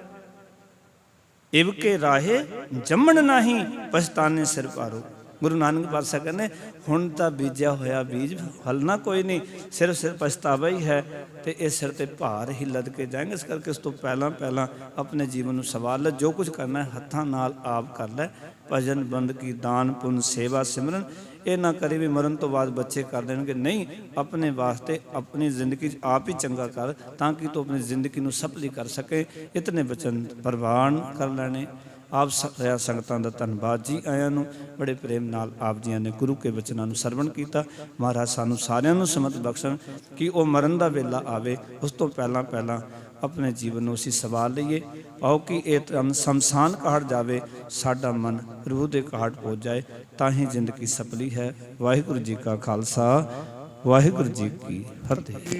ਇਵ ਕੇ ਰਾਹੇ ਜੰਮਣ ਨਹੀਂ ਪਛਤਾਨੇ ਸਿਰ ਭਾਰੋ। ਗੁਰੂ ਨਾਨਕ ਪਾਤਸ਼ਾਹ ਕਹਿੰਦੇ ਹੁਣ ਤਾਂ ਬੀਜਿਆ ਹੋਇਆ ਬੀਜ ਫਲਣਾ ਕੋਈ ਨਹੀਂ, ਸਿਰਫ ਪਛਤਾਵਾ ਹੀ ਹੈ, ਤੇ ਇਸ ਸਿਰ ਤੇ ਭਾਰ ਹੀ ਲੱਦ ਕੇ ਜਾਏਂਗੇ। ਇਸ ਕਰਕੇ ਉਸ ਤੋਂ ਪਹਿਲਾਂ ਆਪਣੇ ਜੀਵਨ ਨੂੰ ਸਵਾਰ ਲੈ। ਜੋ ਕੁਝ ਕਰਨਾ ਹੈ ਹੱਥਾਂ ਨਾਲ ਆਪ ਕਰ ਲੈ। ਭਜਨ ਬੰਦਗੀ ਦਾਨ ਪੁੰਨ ਸੇਵਾ ਸਿਮਰਨ ਇਹ ਨਾ ਕਰੇ ਵੀ ਮਰਨ ਤੋਂ ਬਾਅਦ ਬੱਚੇ ਕਰ ਦੇਣਗੇ। ਨਹੀਂ, ਆਪਣੇ ਵਾਸਤੇ ਆਪਣੀ ਜ਼ਿੰਦਗੀ 'ਚ ਆਪ ਹੀ ਚੰਗਾ ਕਰ, ਤਾਂ ਕਿ ਤੂੰ ਆਪਣੀ ਜ਼ਿੰਦਗੀ ਨੂੰ ਸਫਲੀ ਕਰ ਸਕੇ। ਇਤਨੇ ਬਚਨ ਪ੍ਰਵਾਨ ਕਰ ਲੈਣੇ। ਆਪ ਸਾਰਿਆਂ ਸੰਗਤਾਂ ਦਾ ਧੰਨਵਾਦ ਜੀ। ਆਇਆਂ ਨੂੰ ਬੜੇ ਪ੍ਰੇਮ ਨਾਲ ਆਪ ਜੀਆਂ ਨੇ ਗੁਰੂ ਕੇ ਬਚਨਾਂ ਨੂੰ ਸਰਵਣ ਕੀਤਾ। ਮਹਾਰਾਜ ਸਾਨੂੰ ਸਾਰਿਆਂ ਨੂੰ ਸਮਤ ਬਖਸ਼ਣ ਕਿ ਉਹ ਮਰਨ ਦਾ ਵੇਲਾ ਆਵੇ, ਉਸ ਤੋਂ ਪਹਿਲਾਂ ਆਪਣੇ ਜੀਵਨ ਨੂੰ ਅਸੀਂ ਸਵਾਰ ਲਈਏ। ਆਓ ਕਿ ਇਹ ਤਨ ਸ਼ਮਸ਼ਾਨ ਘਾਟ ਜਾਵੇ, ਸਾਡਾ ਮਨ ਰੂਹ ਦੇ ਘਾਟ ਪਹੁੰਚ ਜਾਏ, ਤਾਂ ਹੀ ਜ਼ਿੰਦਗੀ ਸਫਲੀ ਹੈ। ਵਾਹਿਗੁਰੂ ਜੀ ਕਾ ਖਾਲਸਾ, ਵਾਹਿਗੁਰੂ ਜੀ ਕੀ ਫਤਿਹ।